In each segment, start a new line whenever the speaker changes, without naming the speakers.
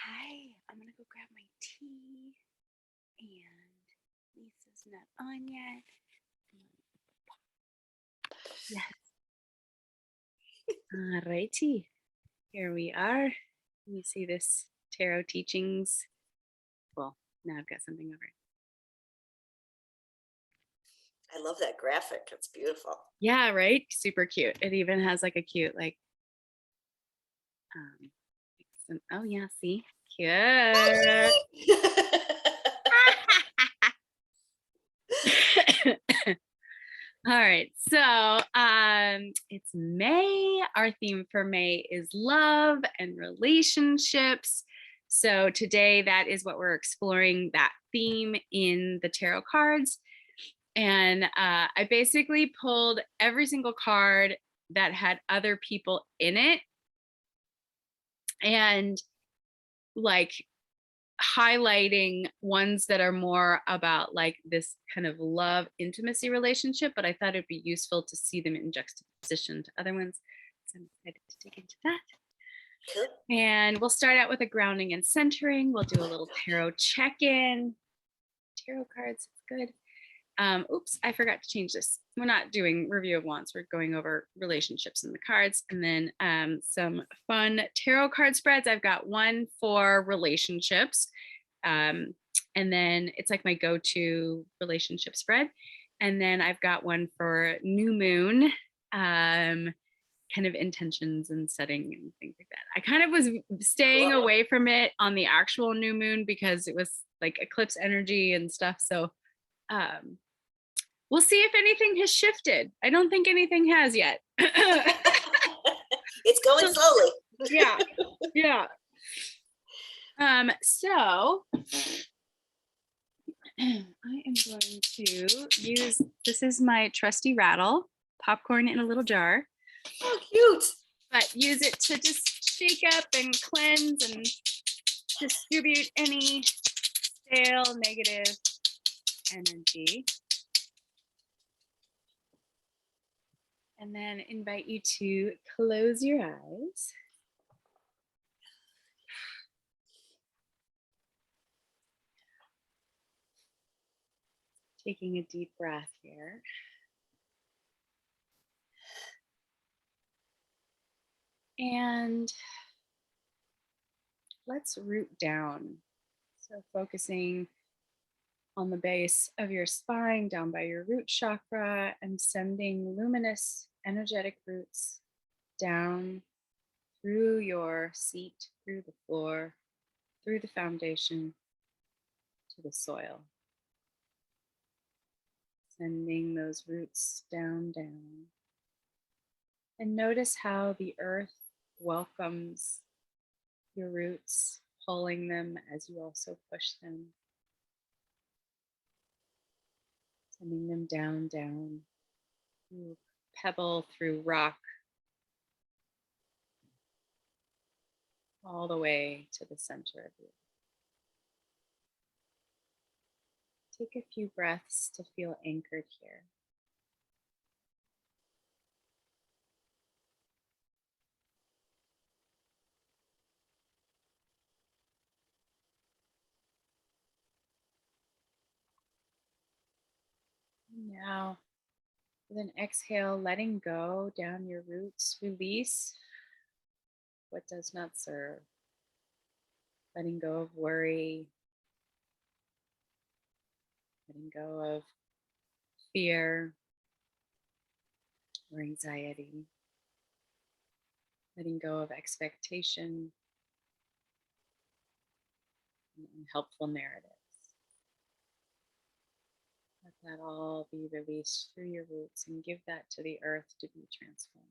Hi, I'm gonna go grab my tea, and Lisa's not on yet. Yes. Alrighty, here we are. Let me see this tarot teachings. Well, now I've got something over it.
I love that graphic. It's beautiful.
Yeah, right? Super cute. It even has like a cute, oh yeah, see? Cute. All right, so it's May. Our theme for May is love and relationships. So today, that is what we're exploring, that theme in the tarot cards. And I basically pulled every single card that had other people in it and like highlighting ones that are more about like this kind of love intimacy relationship, but I thought it'd be useful to see them in juxtaposition to other ones. So I'm excited to dig into that.
Cool.
And we'll start out with a grounding and centering. We'll do a little tarot check-in. Tarot cards, good. Oops, I forgot to change this. We're not doing review of wands. We're going over relationships in the cards, and then some fun tarot card spreads. I've got one for relationships, and then it's like my go-to relationship spread. And then I've got one for new moon, kind of intentions and setting and things like that. I kind of was staying away from it on the actual new moon because it was like eclipse energy and stuff. So we'll see if anything has shifted. I don't think anything has yet.
It's going slowly.
Yeah. Yeah. So I am going to use, this is my trusty rattle, popcorn in a little jar.
Oh, cute.
But use it to just shake up and cleanse and distribute any stale negative energy. And then invite you to close your eyes. Taking a deep breath here. And let's root down. So focusing on the base of your spine, down by your root chakra, and sending luminous, energetic roots down through your seat, through the floor, through the foundation to the soil. Sending those roots down, down. And notice how the earth welcomes your roots, pulling them as you also push them. Sending them down, down, through pebble, through rock, all the way to the center of you. Take a few breaths to feel anchored here. Now, with an exhale, letting go down your roots, release what does not serve. Letting go of worry, letting go of fear or anxiety, letting go of expectation and unhelpful narratives. Let that all be released through your roots and give that to the earth to be transformed.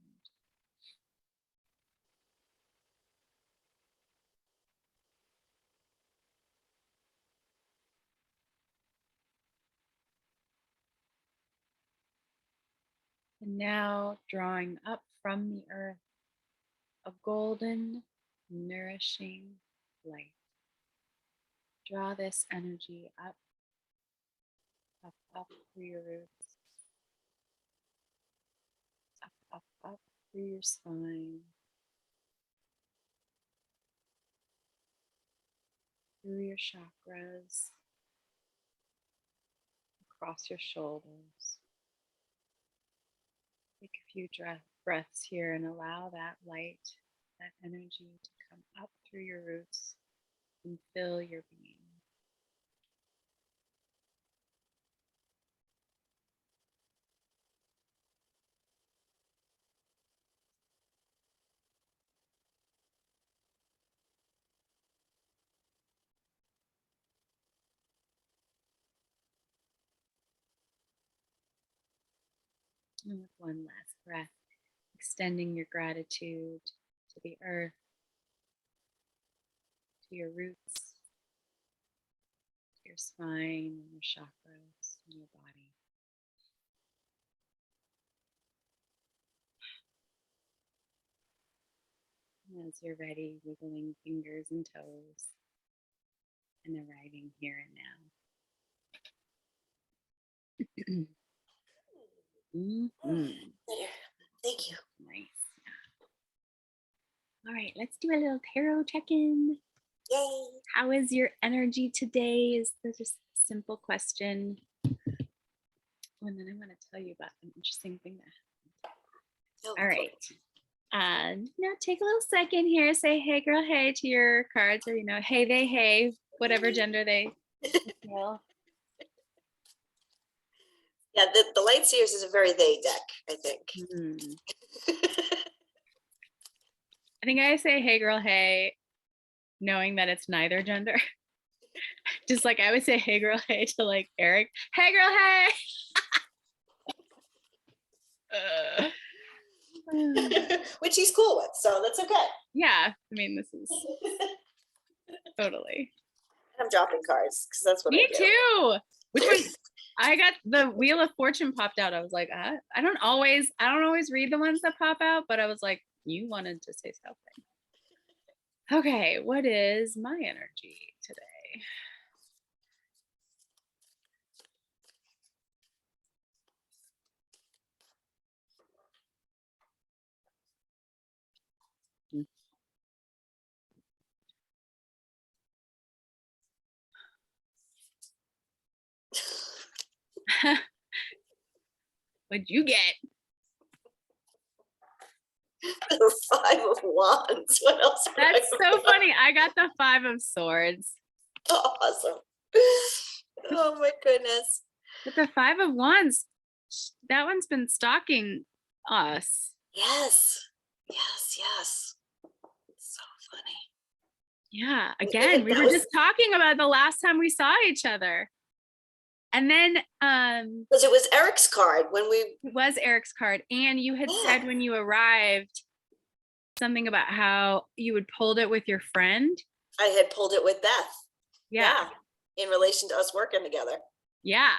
And now drawing up from the earth a golden, nourishing light. Draw this energy up, up, up through your roots, up, up, up through your spine, through your chakras, across your shoulders. Take a few breaths here and allow that light, that energy to come up through your roots and fill your being. And with one last breath, extending your gratitude to the earth, to your roots, to your spine, and your chakras, and your body. And as you're ready, wiggling fingers and toes and arriving here and now.
There. Thank you.
Nice. All right, let's do a little tarot check-in.
Yay.
How is your energy today? Is just a simple question. And then I'm going to tell you about an interesting thing that
Oh,
happened. All right. Now take a little second here. Say hey girl, hey to your cards, or hey they, hey, whatever gender they feel.
Yeah, the Light Seers is a very they deck, I think.
I think I say hey girl, hey, knowing that it's neither gender. Just like I would say hey girl, hey to like Eric. Hey girl, hey.
Which he's cool with, so that's okay.
Yeah, I mean, this is totally.
I'm dropping cards because that's what
Me
I do.
too. Which one? I got the Wheel of Fortune popped out. I was like, I don't always read the ones that pop out, but I was like, you wanted to say something. Okay, what is my energy today? What'd you get?
The 5 of Wands. What else?
That's so funny. I got the 5 of Swords.
Awesome. Oh my goodness.
But the 5 of Wands, that one's been stalking us.
Yes. Yes, yes. So funny.
Yeah. Again, we were just talking about the last time we saw each other. And then
because it was Eric's card when we
it was Eric's card. And you had said when you arrived something about how you had pulled it with your friend.
I had pulled it with Beth.
Yeah.
In relation to us working together.
Yeah.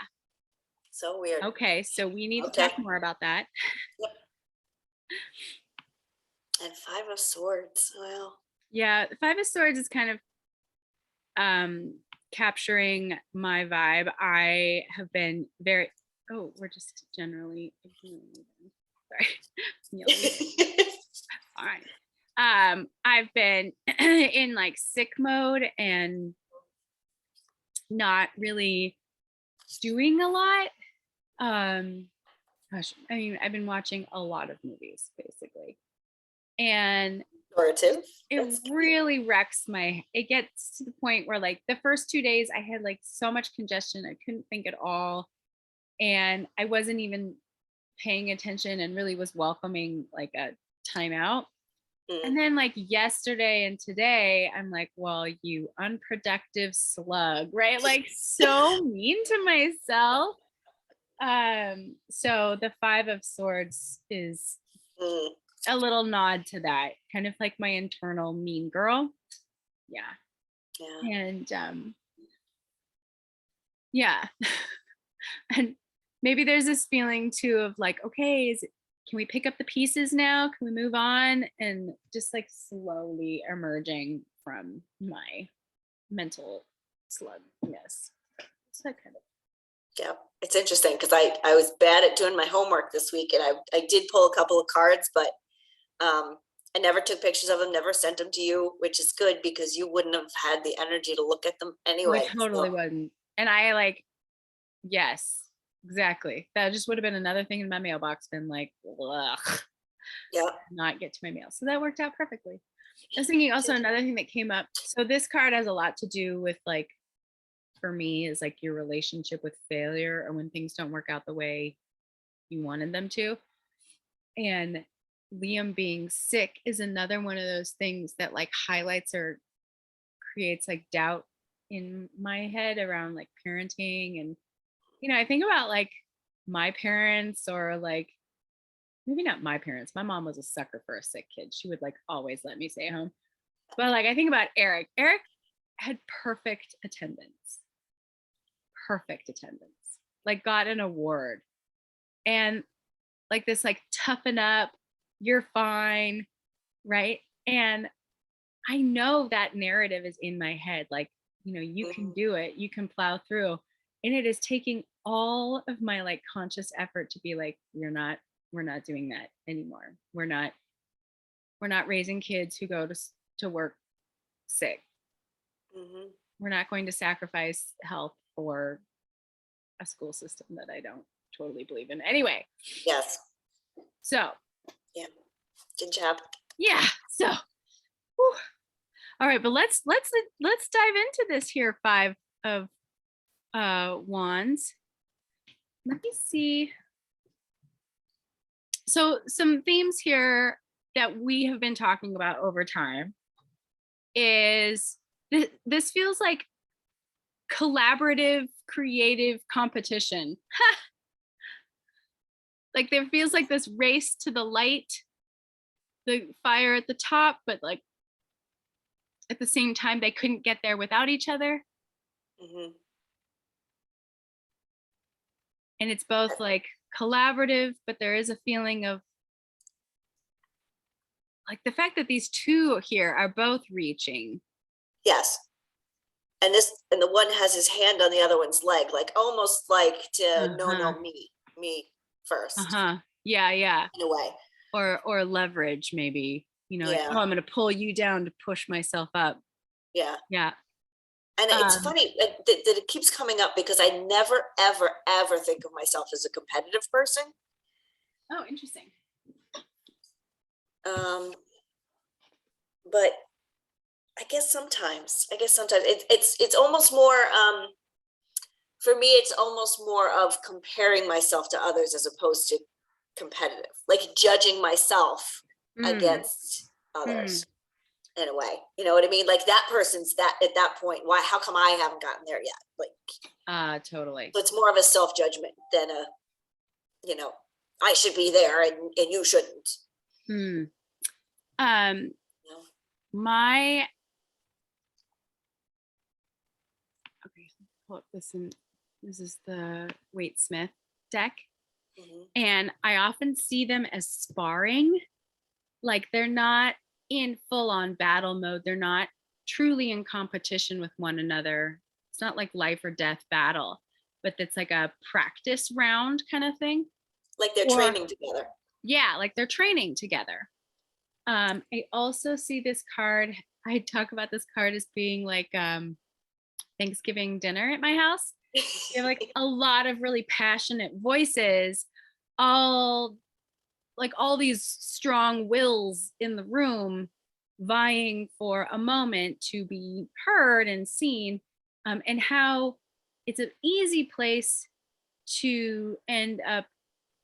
So weird.
Okay, so we need to talk more about that.
Yep. And 5 of Swords. Well.
Yeah, the 5 of Swords is kind of capturing my vibe. I have been very we're just generally sorry. Fine. I've been in like sick mode and not really doing a lot. Gosh, I mean, I've been watching a lot of movies basically. And it really wrecks it gets to the point where like the first 2 days I had like so much congestion, I couldn't think at all. And I wasn't even paying attention and really was welcoming like a timeout. And then like yesterday and today, I'm like, well, you unproductive slug, right? Like so mean to myself. So the 5 of Swords is a little nod to that, kind of like my internal mean girl. Yeah. And yeah. And maybe there's this feeling too of like, okay, can we pick up the pieces now? Can we move on? And just like slowly emerging from my mental slugness. So kind of.
Yeah, it's interesting because I was bad at doing my homework this week and I did pull a couple of cards, but I never took pictures of them, never sent them to you, which is good because you wouldn't have had the energy to look at them
Oh, I
anyway.
totally
So,
wouldn't. And I like, yes, exactly. That just would have been another thing in my mailbox, been like, ugh,
yeah.
not get to my mail. So that worked out perfectly. I was thinking also another thing that came up. So this card has a lot to do with like, for me, is like your relationship with failure or when things don't work out the way you wanted them to. And Liam being sick is another one of those things that like highlights or creates like doubt in my head around like parenting. And I think about like my parents, or like maybe not my parents. My mom was a sucker for a sick kid. She would like always let me stay home. But like I think about Eric. Eric had perfect attendance, like got an award. And like this like toughen up, you're fine, right? And I know that narrative is in my head, like, you can
Mhm.
do it, you can plow through. And it is taking all of my like conscious effort to be like, we're not doing that anymore. We're not raising kids who go to work sick.
Mhm.
We're not going to sacrifice health for a school system that I don't totally believe in. Anyway,
Yes.
so
Yeah. Good job.
yeah, so whew. All right, but let's dive into this here, five of wands. Let me see. So some themes here that we have been talking about over time is this feels like collaborative creative competition. Like there feels like this race to the light, the fire at the top, but like at the same time they couldn't get there without each other.
Mhm.
And it's both like collaborative, but there is a feeling of like the fact that these two here are both reaching.
Yes. And the one has his hand on the other one's leg, like almost like to no,
Uh-huh.
no, me first,
Uh-huh. Yeah, yeah.
in a way.
Or leverage maybe, like,
Yeah.
oh, I'm gonna pull you down to push myself up.
Yeah.
Yeah.
And it's
Um,
funny that it keeps coming up because I never, ever, ever think of myself as a competitive person.
oh, interesting.
Um, but I guess sometimes it's almost more, for me, it's almost more of comparing myself to others as opposed to competitive, like judging myself
Mm,
against
mm.
others in a way. You know what I mean? Like that person's that at that point. Why? How come I haven't gotten there yet? Like,
Totally.
so it's more of a self judgment than a, you know, I should be there and you shouldn't.
Hmm. Um,
You know?
my okay, pull up this is the Waite Smith deck.
Mhm.
And I often see them as sparring. Like they're not in full on battle mode. They're not truly in competition with one another. It's not like life or death battle, but it's like a practice round kind of thing.
Like they're
Or
training together.
yeah, like they're training together. I also see this card. I talk about this card as being like Thanksgiving dinner at my house. We have like a lot of really passionate voices, all like all these strong wills in the room vying for a moment to be heard and seen, and how it's an easy place to end up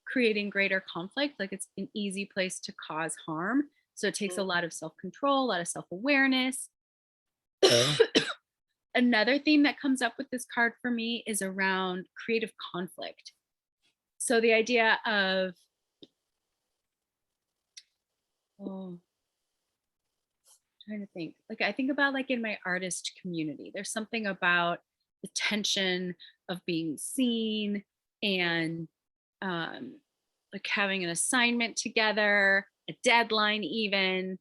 creating greater conflict. Like it's an easy place to cause harm. So it takes a lot of self-control, a lot of self-awareness. Another theme that comes up with this card for me is around creative conflict. So the idea of, oh, trying to think, like I think about like in my artist community, there's something about the tension of being seen and like having an assignment together, a deadline even.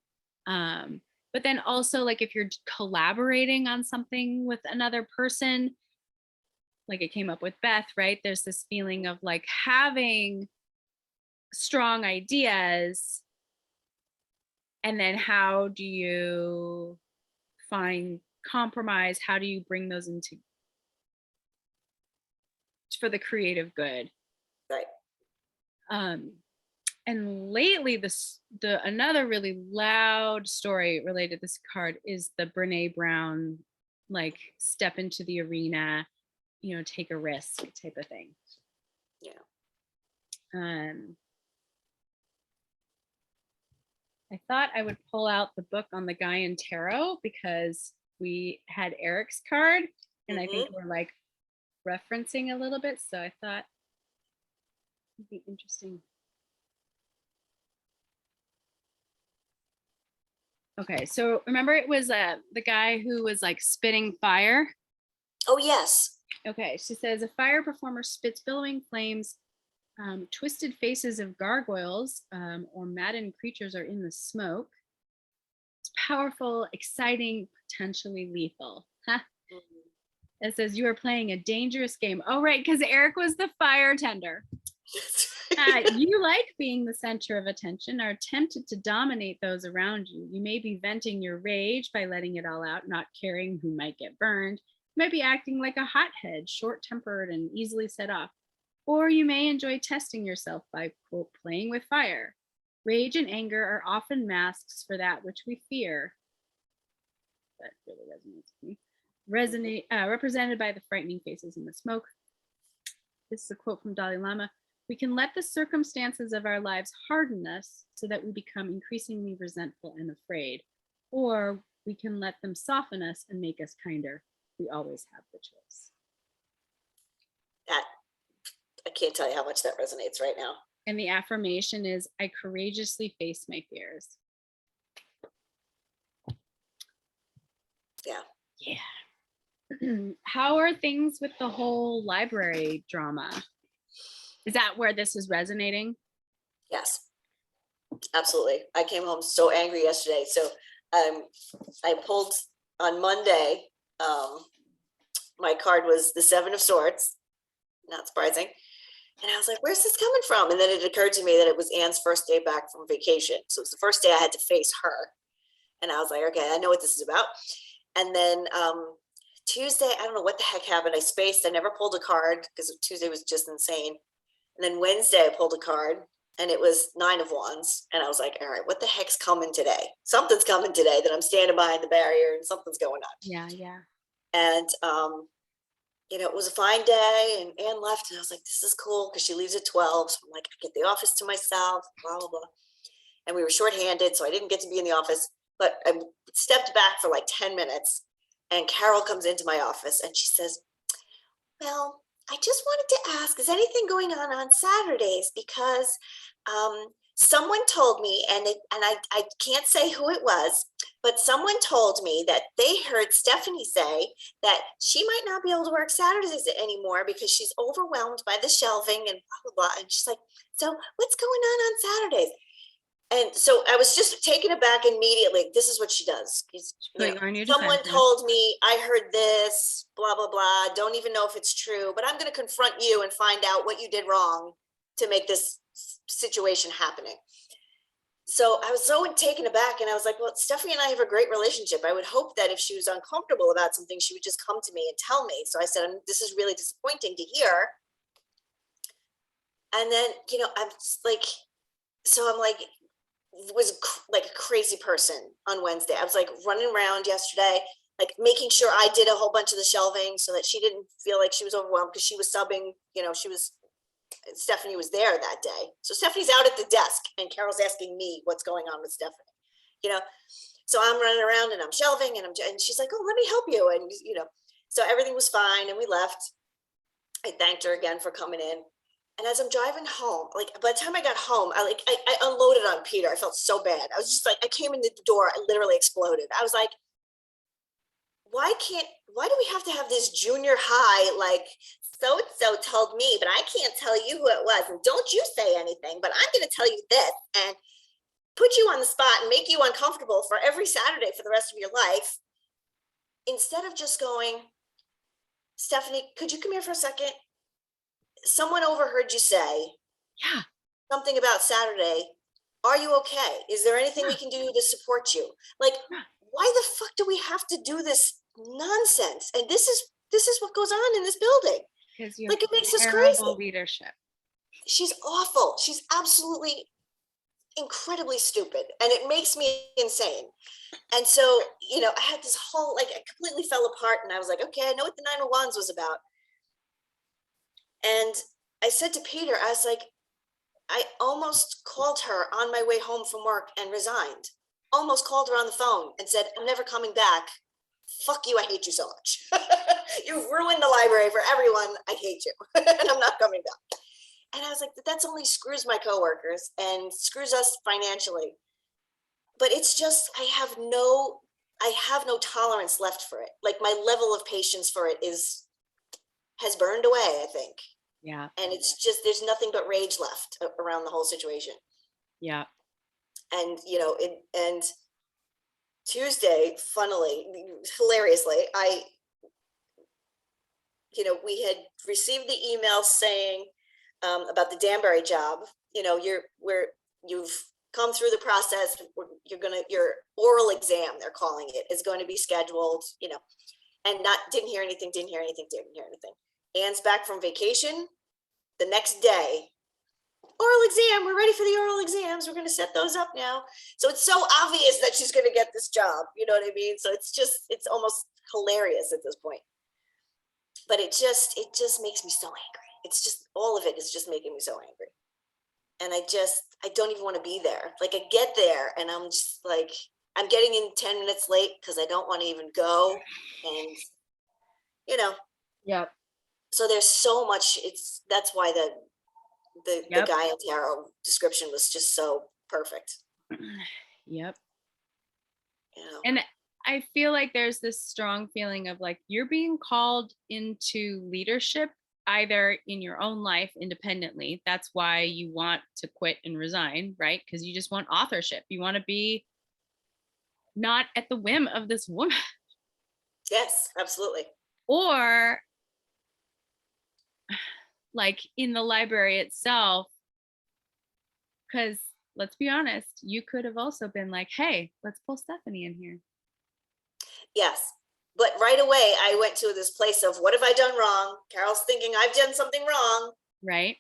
um, but then also like if you're collaborating on something with another person, like it came up with Beth, right? There's this feeling of like having strong ideas And then how do you find compromise? How do you bring those into for the creative good?
Right.
And lately the another really loud story related to this card is the Brene Brown, like, step into the arena, take a risk type of thing.
Yeah.
I thought I would pull out the book on the Gaian Tarot because we had Eric's card, and I think we're like referencing a little bit, so I thought it'd be interesting. Okay, so remember it was the guy who was like spitting fire?
Oh, yes.
Okay, she says a fire performer spits billowing flames, twisted faces of gargoyles or maddened creatures are in the smoke. It's powerful, exciting, potentially lethal. Huh? It says you are playing a dangerous game. Oh, right, because Eric was the fire tender. You like being the center of attention, are tempted to dominate those around you. You may be venting your rage by letting it all out, not caring who might get burned. You might be acting like a hothead, short-tempered and easily set off. Or you may enjoy testing yourself by, quote, playing with fire. Rage and anger are often masks for that which we fear. That really resonates with me. Represented by the frightening faces in the smoke. This is a quote from Dalai Lama. We can let the circumstances of our lives harden us so that we become increasingly resentful and afraid, or we can let them soften us and make us kinder. We always have the choice.
That, I can't tell you how much that resonates right now.
And the affirmation is, I courageously face my fears.
Yeah.
Yeah. How are things with the whole library drama? Is that where this is resonating?
Yes, absolutely. I came home so angry yesterday. So I pulled on Monday. My card was the Seven of Swords, not surprising. And I was like, where's this coming from? And then it occurred to me that it was Anne's first day back from vacation. So it was the first day I had to face her. And I was like, okay, I know what this is about. And then Tuesday, I don't know what the heck happened. I spaced. I never pulled a card because Tuesday was just insane. And then Wednesday, I pulled a card and it was 9 of Wands. And I was like, all right, what the heck's coming today? Something's coming today that I'm standing behind the barrier and something's going on.
Yeah, yeah.
And, it was a fine day and Anne left and I was like, this is cool because she leaves at 12. So I'm like, I get the office to myself, blah, blah, blah. And we were shorthanded, so I didn't get to be in the office, but I stepped back for like 10 minutes and Carol comes into my office and she says, well, I just wanted to ask, is anything going on Saturdays? Because someone told me, and I can't say who it was, but someone told me that they heard Stephanie say that she might not be able to work Saturdays anymore because she's overwhelmed by the shelving and blah, blah, blah. And she's like, so what's going on Saturdays? And so I was just taken aback immediately. This is what she does. Someone told me, I heard this, blah, blah, blah. Don't even know if it's true, but I'm going to confront you and find out what you did wrong to make this situation happening. So I was so taken aback and I was like, well, Stephanie and I have a great relationship. I would hope that if she was uncomfortable about something, she would just come to me and tell me. So I said, this is really disappointing to hear. And then, I'm just like, so I'm like, was like a crazy person on Wednesday. I was like running around yesterday, like making sure I did a whole bunch of the shelving so that she didn't feel like she was overwhelmed because she was subbing, Stephanie was there that day. So Stephanie's out at the desk and Carol's asking me what's going on with Stephanie, so I'm running around and I'm shelving and she's like, oh, let me help you. And, so everything was fine and we left. I thanked her again for coming in. And as I'm driving home, like by the time I got home, I unloaded on Peter. I felt so bad. I was just like, I came in the door, I literally exploded. I was like, why do we have to have this junior high, like so-and-so told me, but I can't tell you who it was. And don't you say anything, but I'm going to tell you this and put you on the spot and make you uncomfortable for every Saturday for the rest of your life. Instead of just going, Stephanie, could you come here for a second? Someone overheard you say something about Saturday. Are you okay? Is there anything we can do to support you? Like, why the fuck do we have to do this nonsense? And this is what goes on in this building.
Because you have
Like, it makes us
terrible
crazy.
leadership.
She's awful. She's absolutely incredibly stupid, and it makes me insane. And so, I had this whole, like, I completely fell apart, and I was like, okay, I know what the 901s was about. And I said to Peter, I was like, I almost called her on my way home from work and resigned. Almost called her on the phone and said, I'm never coming back. Fuck you, I hate you so much. You've ruined the library for everyone. I hate you. And I'm not coming back. And I was like, that's only screws my coworkers and screws us financially. But it's just, I have no tolerance left for it. Like, my level of patience for it has burned away, I think.
Yeah.
And it's just, there's nothing but rage left around the whole situation.
Yeah.
And, and Tuesday, funnily, hilariously, we had received the email saying about the Danbury job. You've come through the process. Your oral exam, they're calling it, is going to be scheduled. And didn't hear anything. Anne's back from vacation. The next day, oral exam. We're ready for the oral exams. We're going to set those up now. So it's so obvious that she's going to get this job. You know what I mean? So it's almost hilarious at this point. But it just makes me so angry. It's just, all of it is just making me so angry. And I don't even want to be there. Like, I get there and I'm just like, I'm getting in 10 minutes late because I don't want to even go. And,
Yep.
so there's so much, that's why the
Yep.
Gaia Tarot description was just so perfect.
Yep. And I feel like there's this strong feeling of like, you're being called into leadership either in your own life independently. That's why you want to quit and resign, right? Because you just want authorship. You want to be not at the whim of this woman.
Yes, absolutely.
Or like in the library itself, because let's be honest, you could have also been like, hey, let's pull Stephanie in here.
Yes. But right away, I went to this place of, what have I done wrong? Carol's thinking I've done something wrong.
Right.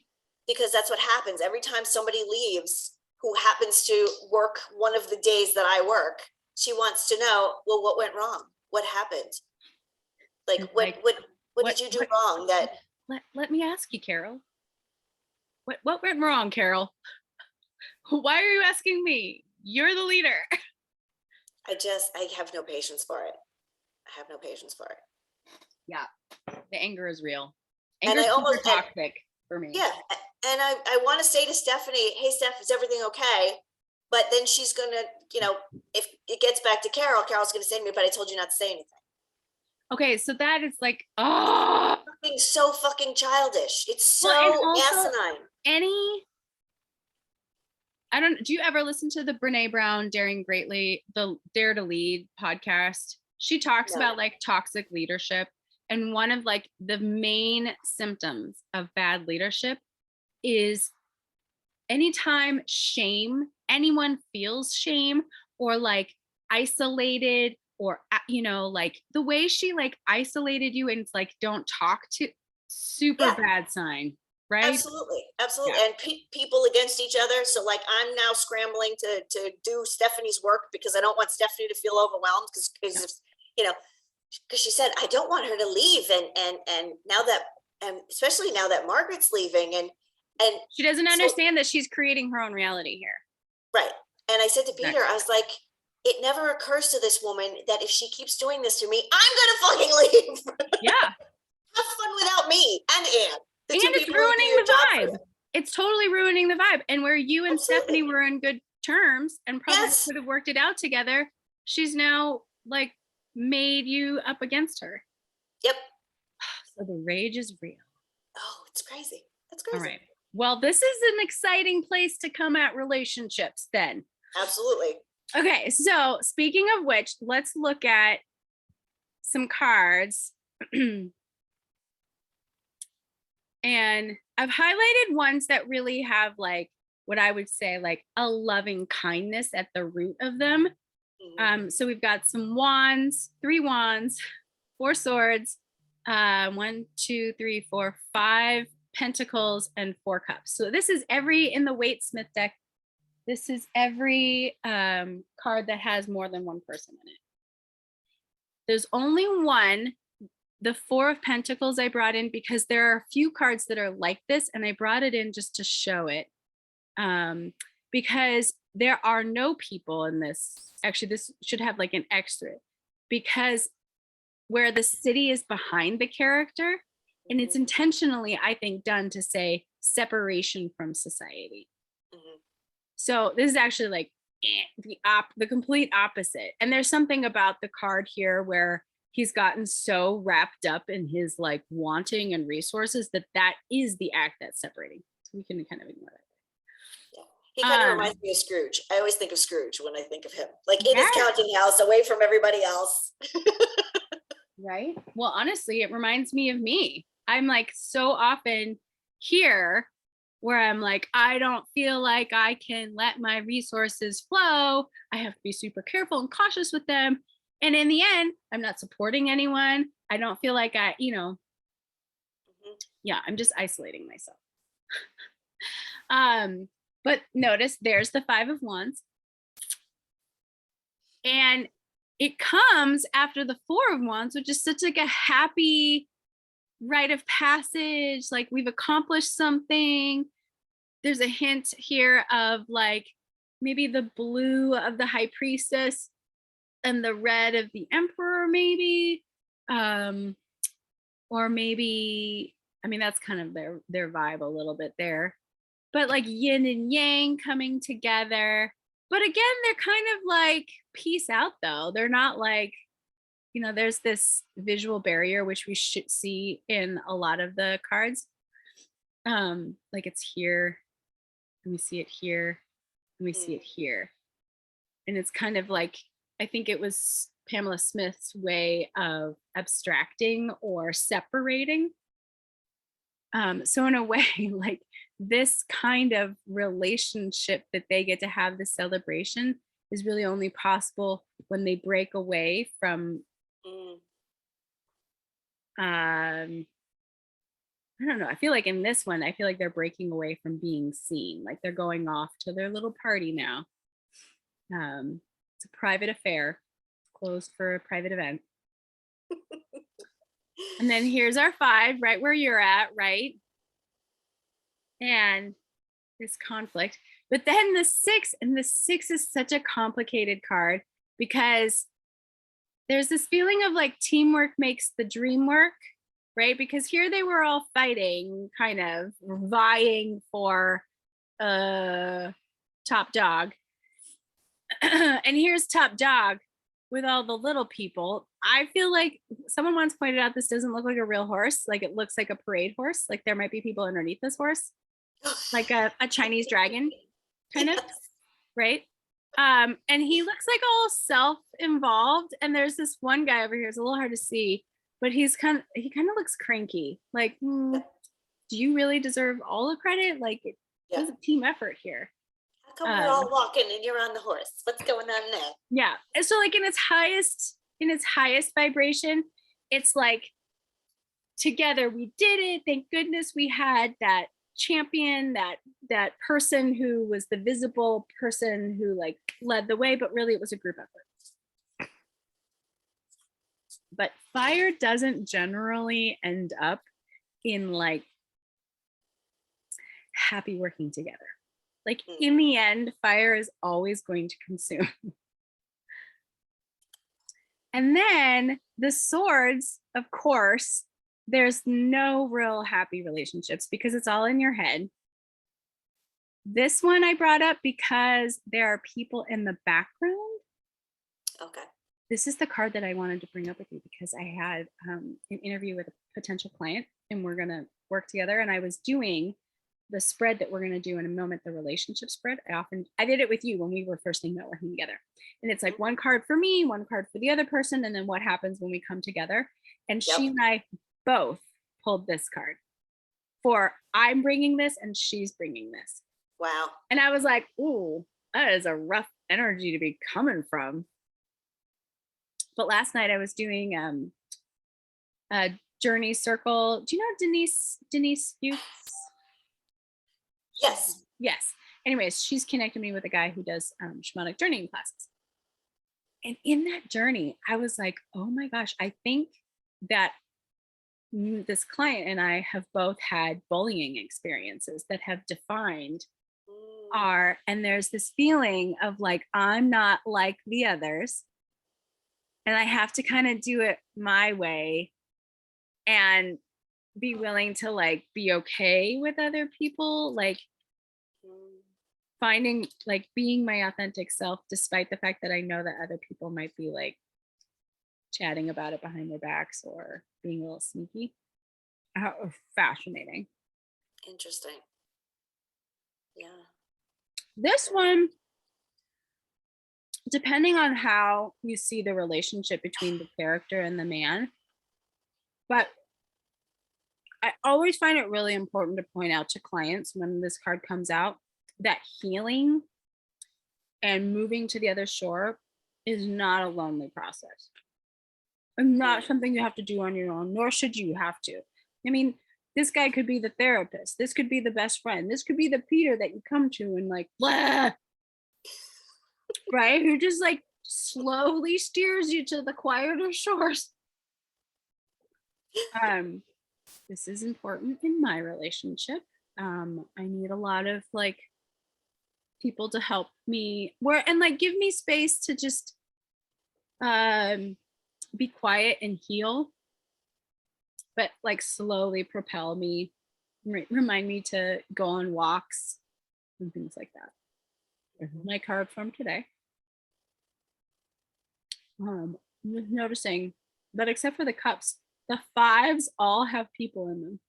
Because that's what happens. Every time somebody leaves who happens to work one of the days that I work, she wants to know, well, what went wrong? What happened? Like, what did you do wrong?
Let me ask you, Carol. What went wrong, Carol? Why are you asking me? You're the leader.
I have no patience for it. I have no patience for it.
Yeah. The anger is real.
And I almost
toxic for me.
Yeah. And I want to say to Stephanie, hey, Steph, is everything okay? But then she's going to, if it gets back to Carol, Carol's going to say to me, but I told you not to say anything.
Okay. So that is like, oh,
being so fucking childish. It's so asinine.
Do you ever listen to the Brene Brown Daring Greatly, the Dare to Lead podcast? She talks about like toxic leadership. And one of like the main symptoms of bad leadership is anytime anyone feels shame or like isolated or, like the way she like isolated you and it's like, don't talk to, super bad sign. Right?
Absolutely. Yeah. And people against each other. So like, I'm now scrambling to do Stephanie's work because I don't want Stephanie to feel overwhelmed because she said, I don't want her to leave. And now that, and especially now that Margaret's leaving and
she doesn't understand that she's creating her own reality here.
Right. And I said to Peter, I was like, it never occurs to this woman that if she keeps doing this to me, I'm going to fucking leave.
Yeah.
Have fun without me and Anne.
And it's ruining the vibe. It's totally ruining the vibe. And where you and Stephanie were in good terms and probably could have worked it out together, she's now like made you up against her.
Yep.
So the rage is real.
Oh, it's crazy. That's crazy.
All right. Well, this is an exciting place to come at relationships then.
Absolutely.
Okay. So speaking of which, let's look at some cards. And I've highlighted ones that really have like what I would say like a loving kindness at the root of them.
Mhm.
So we've got some wands, 3 wands, 4 swords, 5 pentacles, and 4 cups. So this is in the Waite-Smith deck. This is every card that has more than one person in it. There's only one, the 4 of Pentacles, I brought in because there are a few cards that are like this, and I brought it in just to show it. Because there are no people in this. Actually, this should have like an extra, because where the city is behind the character, and it's
Mhm.
intentionally, I think, done to say separation from society.
Mhm.
So this is actually like the complete opposite. And there's something about the card here where he's gotten so wrapped up in his like wanting and resources that is the act that's separating. So we can kind of ignore that.
Yeah. He kind of
Um,
reminds me of Scrooge. I always think of Scrooge when I think of him, like in his
yes,
counting house, away from everybody else.
right. Well, honestly, it reminds me of me. I'm like so often here where I'm like, I don't feel like I can let my resources flow. I have to be super careful and cautious with them. And in the end, I'm not supporting anyone. I don't feel like
Mhm.
yeah, I'm just isolating myself. Um, but notice there's the 5 of Wands. And it comes after the 4 of Wands, which is such like a happy rite of passage. Like we've accomplished something. There's a hint here of like maybe the blue of the High Priestess and the red of the Emperor, maybe. Or maybe, I mean, that's kind of their vibe a little bit there. But like yin and yang coming together. But again, they're kind of like peace out though. They're not like, there's this visual barrier which we should see in a lot of the cards. Like it's here, and we see it here, and we see it
Mm.
here. And it's kind of like, I think it was Pamela Smith's way of abstracting or separating. So in a way, like this kind of relationship that they get to have, the celebration, is really only possible when they break away from
Mm.
I don't know. I feel like in this one, I feel like they're breaking away from being seen. Like they're going off to their little party now. It's a private affair, closed for a private event. And then here's our 5, right where you're at, right? And this conflict. But then the 6, and the 6 is such a complicated card because there's this feeling of like teamwork makes the dream work, right? Because here they were all fighting, kind of vying for top dog. And here's top dog with all the little people. I feel like someone once pointed out this doesn't look like a real horse. Like it looks like a parade horse. Like there might be people underneath this horse, like a Chinese dragon, kind of,
Yes.
right? And he looks like all self-involved. And there's this one guy over here, it's a little hard to see, but he kind of looks cranky. Like, do you really deserve all the credit? Like it
Yeah.
was a team effort here.
How come we're all walking and you're on the horse? What's going on there?
Yeah. And so like in its highest vibration, it's like together we did it. Thank goodness we had that champion, that person who was the visible person who like led the way, but really it was a group effort. But fire doesn't generally end up in like happy working together. Like in the end, fire is always going to consume. And then the swords, of course, there's no real happy relationships because it's all in your head. This one I brought up because there are people in the background.
Okay.
This is the card that I wanted to bring up with you because I had an interview with a potential client and we're going to work together. And I was doing the spread that we're going to do in a moment, the relationship spread. I did it with you when we were first thinking about working together. And it's like one card for me, one card for the other person. And then what happens when we come together. And she and I both pulled this card for I'm bringing this and she's bringing this.
Wow.
And I was like, ooh, that is a rough energy to be coming from. But last night I was doing a journey circle. Do you know Denise Fuchs?
Yes.
Yes. Anyways, she's connected me with a guy who does shamanic journeying classes. And in that journey, I was like, oh my gosh, I think that this client and I have both had bullying experiences that have defined
Mm,
and there's this feeling of like, I'm not like the others. And I have to kind of do it my way and be willing to like be okay with other people, like
mm,
finding like being my authentic self, despite the fact that I know that other people might be like chatting about it behind their backs or being a little sneaky. Fascinating.
interesting. Yeah.
This one, depending on how you see the relationship between the character and the man, but I always find it really important to point out to clients when this card comes out that healing and moving to the other shore is not a lonely process. And not something you have to do on your own, nor should you have to. I mean, this guy could be the therapist. This could be the best friend. This could be the Peter that you come to and like, blah, right? Who just like slowly steers you to the quieter shores. This is important in my relationship. I need a lot of like people to help me where and like give me space to just be quiet and heal, but like slowly propel me, remind me to go on walks and things like that. My card from today. I'm just noticing that except for the cups, the fives all have people in them.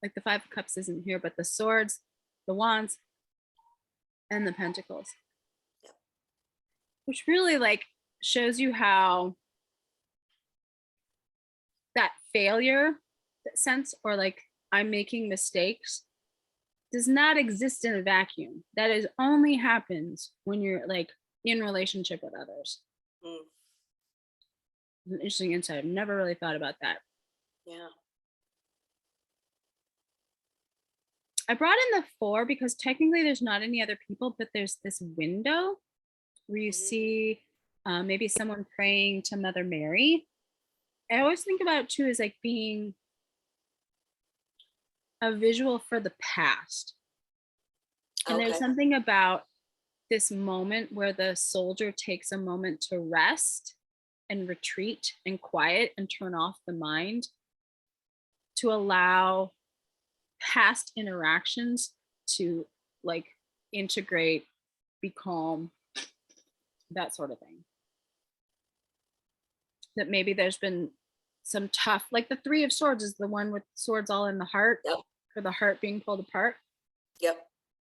Like the five of cups isn't here, but the swords, the wands, and the pentacles.
Yep.
Which really like shows you how that failure sense or like I'm making mistakes does not exist in a vacuum. That is only happens when you're like in relationship with others.
Mm,
It's an interesting insight. I've never really thought about that.
yeah.
I brought in the four because technically there's not any other people, but there's this window where you see maybe someone praying to Mother Mary. I always think about it too as like being a visual for the past. And there's
Okay.
something about this moment where the soldier takes a moment to rest and retreat and quiet and turn off the mind to allow past interactions to like integrate, be calm, that sort of thing. That maybe there's been some tough, like the Three of Swords is the one with swords all in the heart,
Yep.
or the heart being pulled apart.
Yep.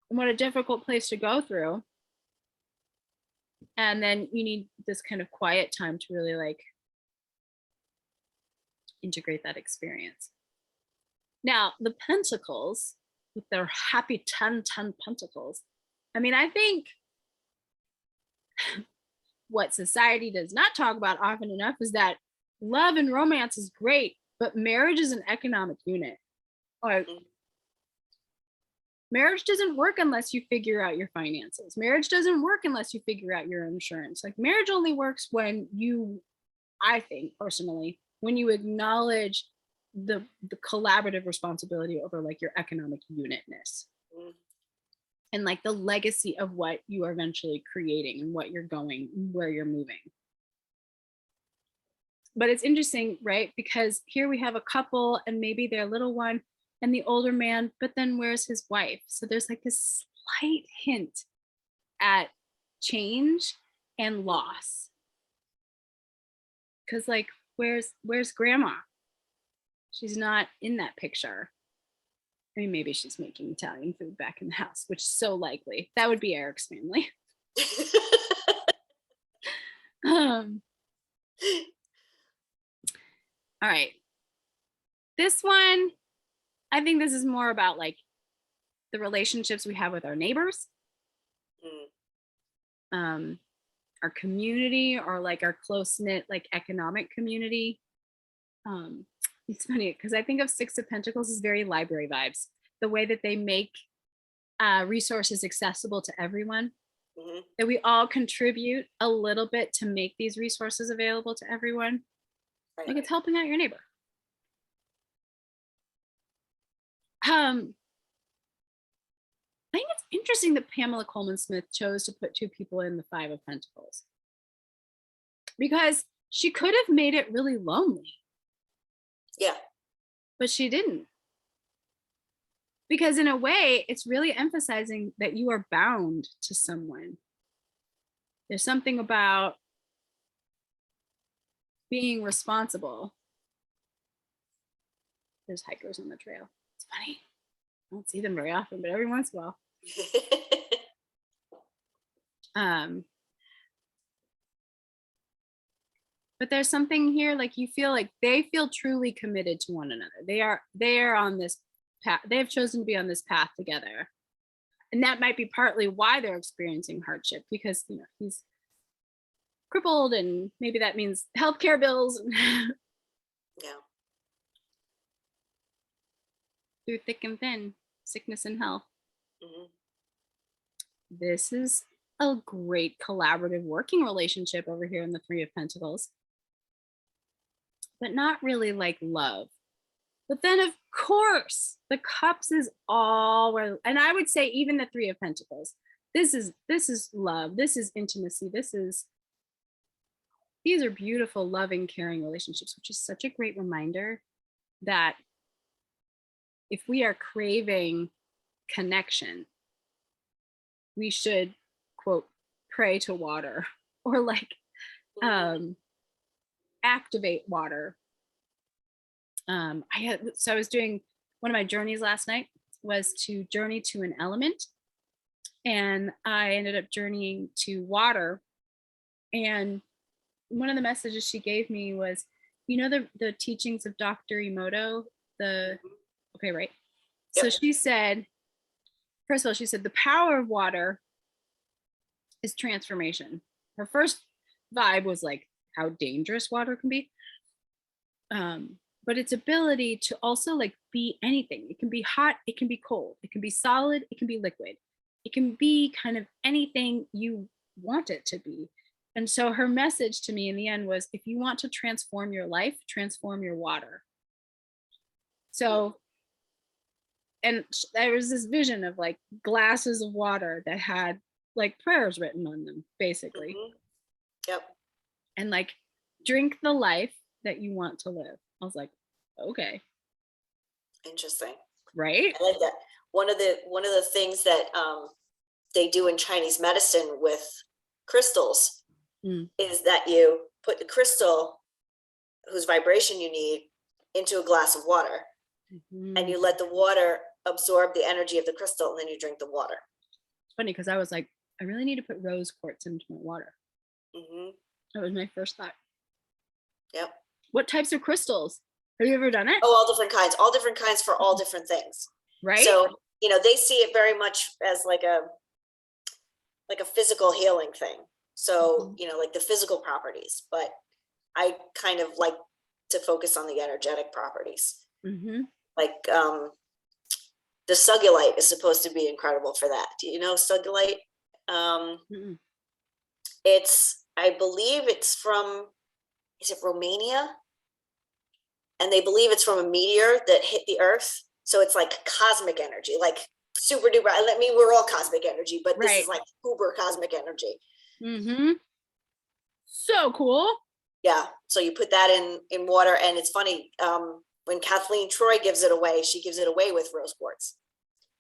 And what a difficult place to go through. And then you need this kind of quiet time to really like integrate that experience. Now, the pentacles with their happy 10 pentacles. I mean, I think what society does not talk about often enough is that love and romance is great, but marriage is an economic unit. Or marriage doesn't work unless you figure out your finances. Marriage doesn't work unless you figure out your insurance. Like marriage only works when you, I think personally, when you acknowledge the collaborative responsibility over like your economic unitness and like the legacy of what you are eventually creating and what you're going, where you're moving. But it's interesting, right? Because here we have a couple and maybe their little one and the older man, but then where's his wife? So there's like this slight hint at change and loss. Because like, where's grandma? She's not in that picture. I mean, maybe she's making Italian food back in the house, which is so likely. That would be Eric's family. All right. This one, I think this is more about like the relationships we have with our neighbors, our community, or like our close-knit like economic community. It's funny because I think of Six of Pentacles as very library vibes, the way that they make resources accessible to everyone, that we all contribute a little bit to make these resources available to everyone.
Right.
Like it's helping out your neighbor. I think it's interesting that Pamela Coleman Smith chose to put 2 people in the 5 of Pentacles, because she could have made it really lonely.
Yeah.
But she didn't. Because in a way, it's really emphasizing that you are bound to someone. There's something about being responsible. There's hikers on the trail. It's funny. I don't see them very often, but every once in a while. But there's something here, like you feel like they feel truly committed to one another. They are on this path. They have chosen to be on this path together. And that might be partly why they're experiencing hardship, because he's crippled, and maybe that means healthcare bills.
Yeah.
Through thick and thin, sickness and health. This is a great collaborative working relationship over here in the 3 of Pentacles, but not really like love. But then of course the Cups is all where, and I would say even the 3 of Pentacles, this is love, this is intimacy, these are beautiful, loving, caring relationships, which is such a great reminder that if we are craving connection, we should, quote, pray to water, or like activate water. I was doing one of my journeys last night was to journey to an element, and I ended up journeying to water. And one of the messages she gave me was, the teachings of Dr. Emoto, okay, right.
Yep.
So she said, first of all, she said the power of water is transformation. Her first vibe was like how dangerous water can be. But its ability to also like be anything. It can be hot, it can be cold, it can be solid, it can be liquid. It can be kind of anything you want it to be. And so her message to me in the end was, if you want to transform your life, transform your water. So, and there was this vision of like glasses of water that had like prayers written on them, basically.
Yep.
And like, drink the life that you want to live. I was like, okay.
Interesting.
Right?
I like that. One of the things that they do in Chinese medicine with crystals is that you put the crystal whose vibration you need into a glass of water, and you let the water absorb the energy of the crystal, and then you drink the water.
It's funny because I was like, I really need to put rose quartz into my water. That was my first thought.
Yep.
What types of crystals? Have you ever done it?
Oh, all different kinds for all different things.
Right.
So, they see it very much as like a physical healing thing. So, like the physical properties, but I kind of like to focus on the energetic properties. Like the Sugilite is supposed to be incredible for that. Do you know Sugilite? I believe it's from, is it Romania? And they believe it's from a meteor that hit the earth. So it's like cosmic energy, like super duper. I mean, we're all cosmic energy, but this is like uber cosmic energy.
So cool.
Yeah. So you put that in water, and it's funny. When Kathleen Troy gives it away, she gives it away with rose quartz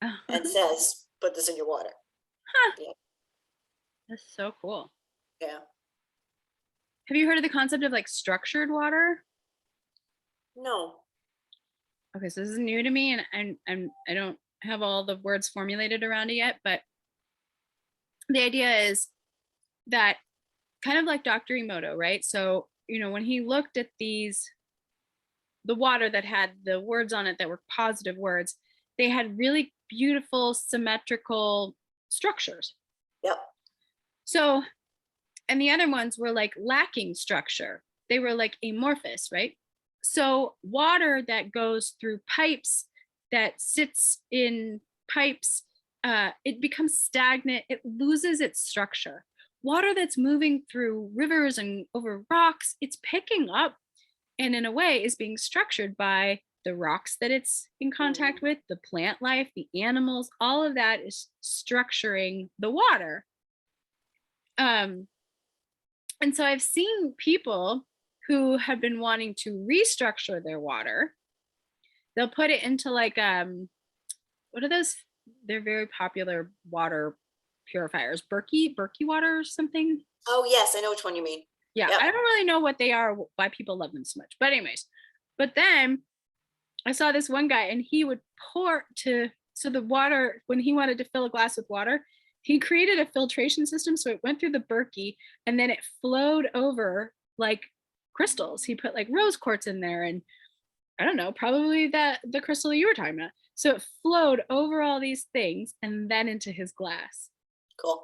and says, put this in your water. Yeah.
That's so cool.
Yeah.
Have you heard of the concept of like structured water?
No.
Okay, so this is new to me, and I don't have all the words formulated around it yet, but the idea is that kind of like Dr. Emoto, right? So, when he looked at the water that had the words on it that were positive words, they had really beautiful symmetrical structures.
Yep.
So, and the other ones were like lacking structure. They were like amorphous, right? So water that goes through pipes, that sits in pipes, it becomes stagnant. It loses its structure. Water that's moving through rivers and over rocks, it's picking up and in a way is being structured by the rocks that it's in contact with, the plant life, the animals, all of that is structuring the water. And so I've seen people who have been wanting to restructure their water. They'll put it into like what are those? They're very popular water purifiers, Berkey water or something.
Oh yes, I know which one you mean.
Yeah,
Yep.
I don't really know what they are, why people love them so much. But anyways, but then I saw this one guy and he would pour so the water, when he wanted to fill a glass with water, he created a filtration system. So it went through the Berkey and then it flowed over like crystals. He put like rose quartz in there and I don't know, probably the crystal you were talking about. So it flowed over all these things and then into his glass.
Cool.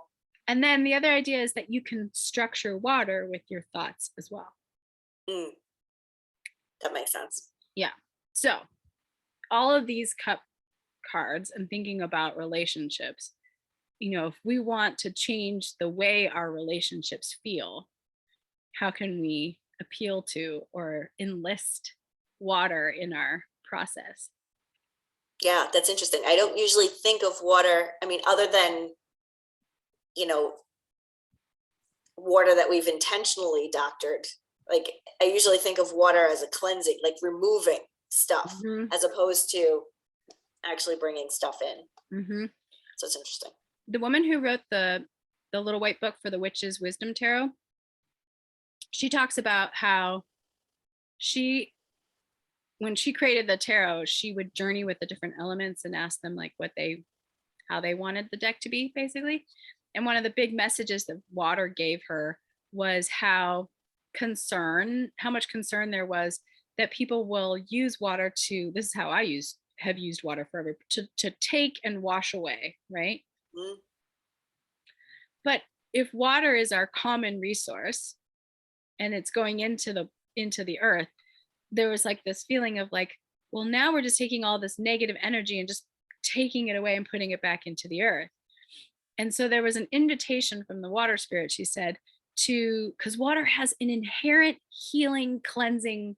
And then the other idea is that you can structure water with your thoughts as well.
That makes sense.
Yeah. So all of these cup cards and thinking about relationships, if we want to change the way our relationships feel, how can we appeal to or enlist water in our process?
Yeah, that's interesting. I don't usually think of water, I mean, other than, water that we've intentionally doctored. Like I usually think of water as a cleansing, like removing stuff, as opposed to actually bringing stuff in. So it's interesting.
The woman who wrote the little white book for the Witch's Wisdom Tarot, she talks about how when she created the tarot, she would journey with the different elements and ask them like how they wanted the deck to be, basically. And one of the big messages that water gave her was how much concern there was that people will use water this is how I have used water forever, to take and wash away, right? But if water is our common resource and it's going into the earth, there was like this feeling of like, well, now we're just taking all this negative energy and just taking it away and putting it back into the earth. And so there was an invitation from the water spirit, she said, because water has an inherent healing, cleansing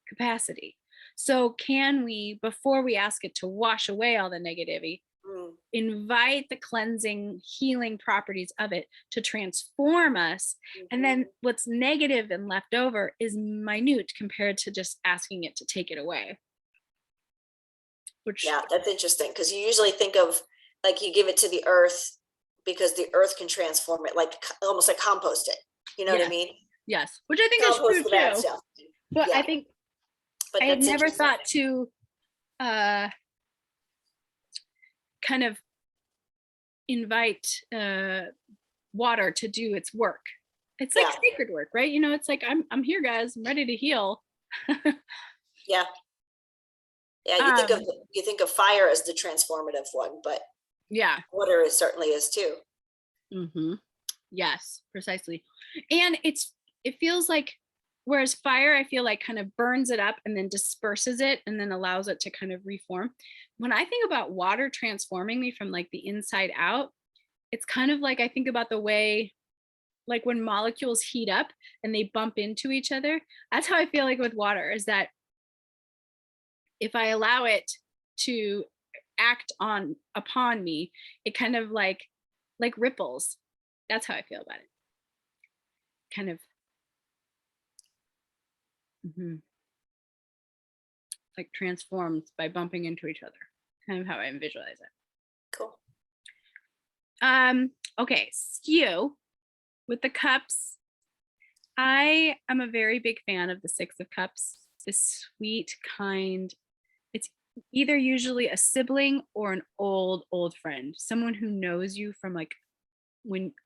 capacity. So can we, before we ask it to wash away all the negativity, invite the cleansing, healing properties of it to transform us? And then what's negative and left over is minute compared to just asking it to take it away.
Yeah, that's interesting, because you usually think of like you give it to the earth because the earth can transform it, like almost like compost it. You know what I mean?
Yes, which I think is true too.
Stuff.
But I think I had never thought to kind of invite water to do its work. It's like sacred work, right? It's like I'm here, guys. I'm ready to heal.
Yeah. You think of fire as the transformative one, but water certainly is too.
Yes, precisely. And it feels like, whereas fire, I feel like kind of burns it up and then disperses it and then allows it to kind of reform. When I think about water transforming me from like the inside out, it's kind of like I think about the way, like when molecules heat up and they bump into each other. That's how I feel like with water, is that if I allow it to act upon me, it kind of like ripples. That's how I feel about it. Kind of like transforms by bumping into each other. Kind of how I visualize it.
Cool.
Okay, skew with the cups. I am a very big fan of the Six of Cups. This sweet, kind, it's either usually a sibling or an old friend, someone who knows you from like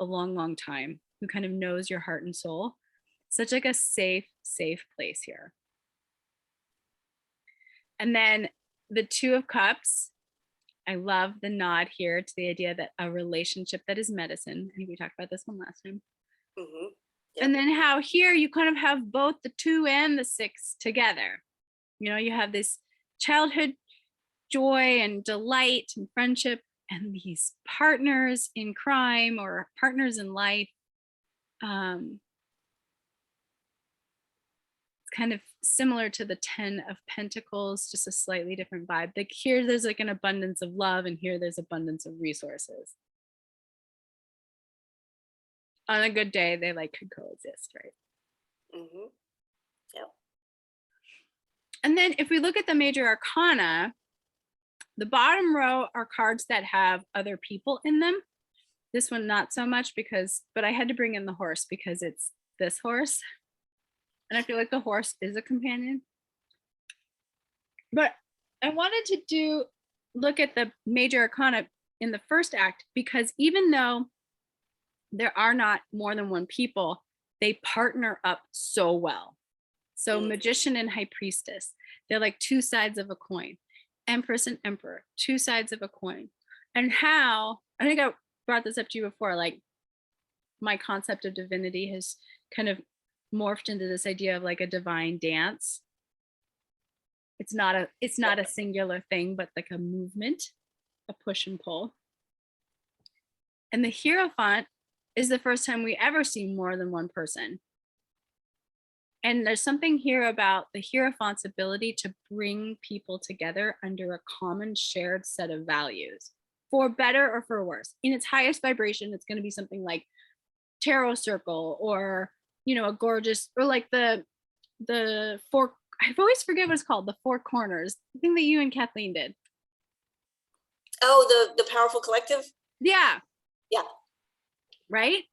a long time, who kind of knows your heart and soul. Such like a safe place here. And then the Two of Cups I love the nod here to the idea that a relationship that is medicine. I think we talked about this one last time.
Yep.
And then how here you kind of have both the 2 and the 6 together. You know, you have this childhood joy and delight and friendship, and these partners in crime or partners in life. It's kind of similar to the 10 of Pentacles, just a slightly different vibe. Like here, there's like an abundance of love, and here there's abundance of resources. On a good day, they like could coexist, right?
Yep.
And then if we look at the major arcana, the bottom row are cards that have other people in them. This one, not so much but I had to bring in the horse because it's this horse. And I feel like the horse is a companion. But I wanted to look at the major arcana in the first act, because even though there are not more than one people, they partner up so well. So Magician and High Priestess, they're like 2 sides of a coin. Empress and Emperor, 2 sides of a coin. And how, I think I brought this up to you before, like my concept of divinity has kind of morphed into this idea of like a divine dance. It's not a singular thing, but like a movement, a push and pull. And the Hierophant is the first time we ever see more than one person. And there's something here about the Hierophant's ability to bring people together under a common shared set of values, for better or for worse. In its highest vibration, it's going to be something like tarot circle, or, you know, a gorgeous, or like the 4, I always forget what it's called, the 4 corners, the thing that you and Kathleen did.
Oh, the Powerful Collective?
Yeah.
Yeah.
Right?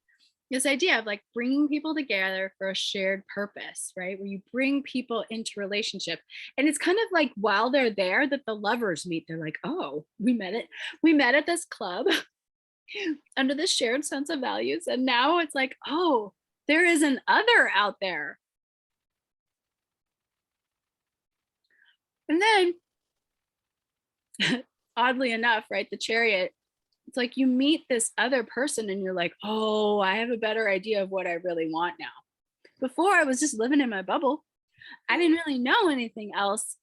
This idea of like bringing people together for a shared purpose, right? Where you bring people into relationship. And it's kind of like while they're there that the lovers meet. They're like, oh, we met at this club under this shared sense of values. And now it's like, oh, there is an other out there. And then oddly enough, right, the Chariot, it's like you meet this other person and you're like, oh, I have a better idea of what I really want now. Before I was just living in my bubble. I didn't really know anything else.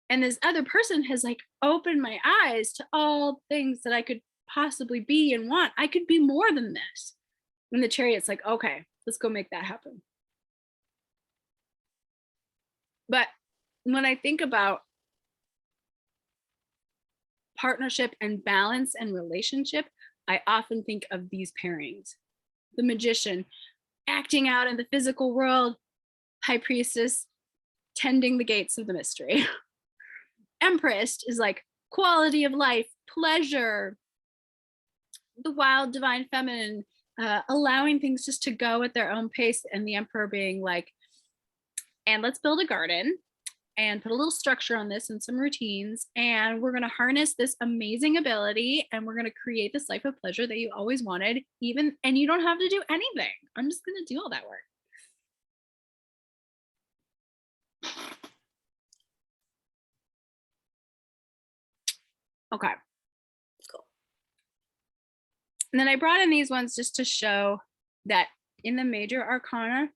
And this other person has like opened my eyes to all things that I could possibly be and want. I could be more than this. And the Chariot's like, okay, let's go make that happen. But when I think about partnership and balance and relationship, I often think of these pairings. The Magician acting out in the physical world, High Priestess tending the gates of the mystery. Empress is like quality of life, pleasure, the wild divine feminine, allowing things just to go at their own pace, and the Emperor being like, and let's build a garden and put a little structure on this and some routines, and we're going to harness this amazing ability, and we're going to create this life of pleasure that you always wanted, and you don't have to do anything. I'm just going to do all that work. Okay.
Cool.
And then I brought in these ones just to show that in the major arcana,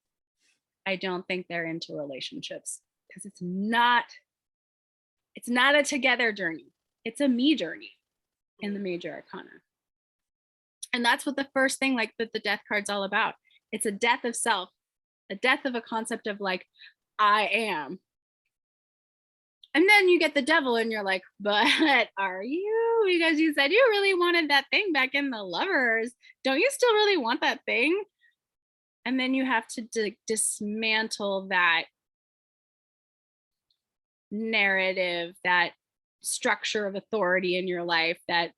I don't think they're into relationships, because it's not a together journey. It's a me journey in the major arcana. And that's what the first thing, like the death card's all about. It's a death of self, a death of a concept of like, I am. And then you get the Devil and you're like, but are you? Because you said you really wanted that thing back in the Lovers. Don't you still really want that thing? And then you have to dismantle that narrative, that structure of authority in your life, that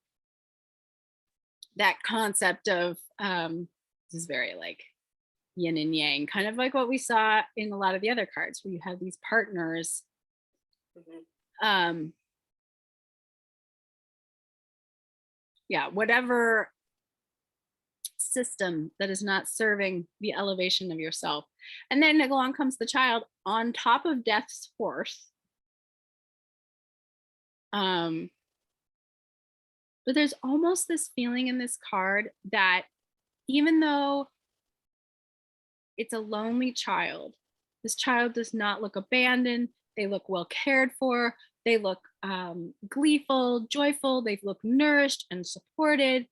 concept of this is very like yin and yang, kind of like what we saw in a lot of the other cards, where you have these partners. Yeah, whatever system that is not serving the elevation of yourself. And then along comes the Child on top of Death's horse. But there's almost this feeling in this card that even though it's a lonely child, this child does not look abandoned. They look well cared for. They look gleeful, joyful. They look nourished and supported.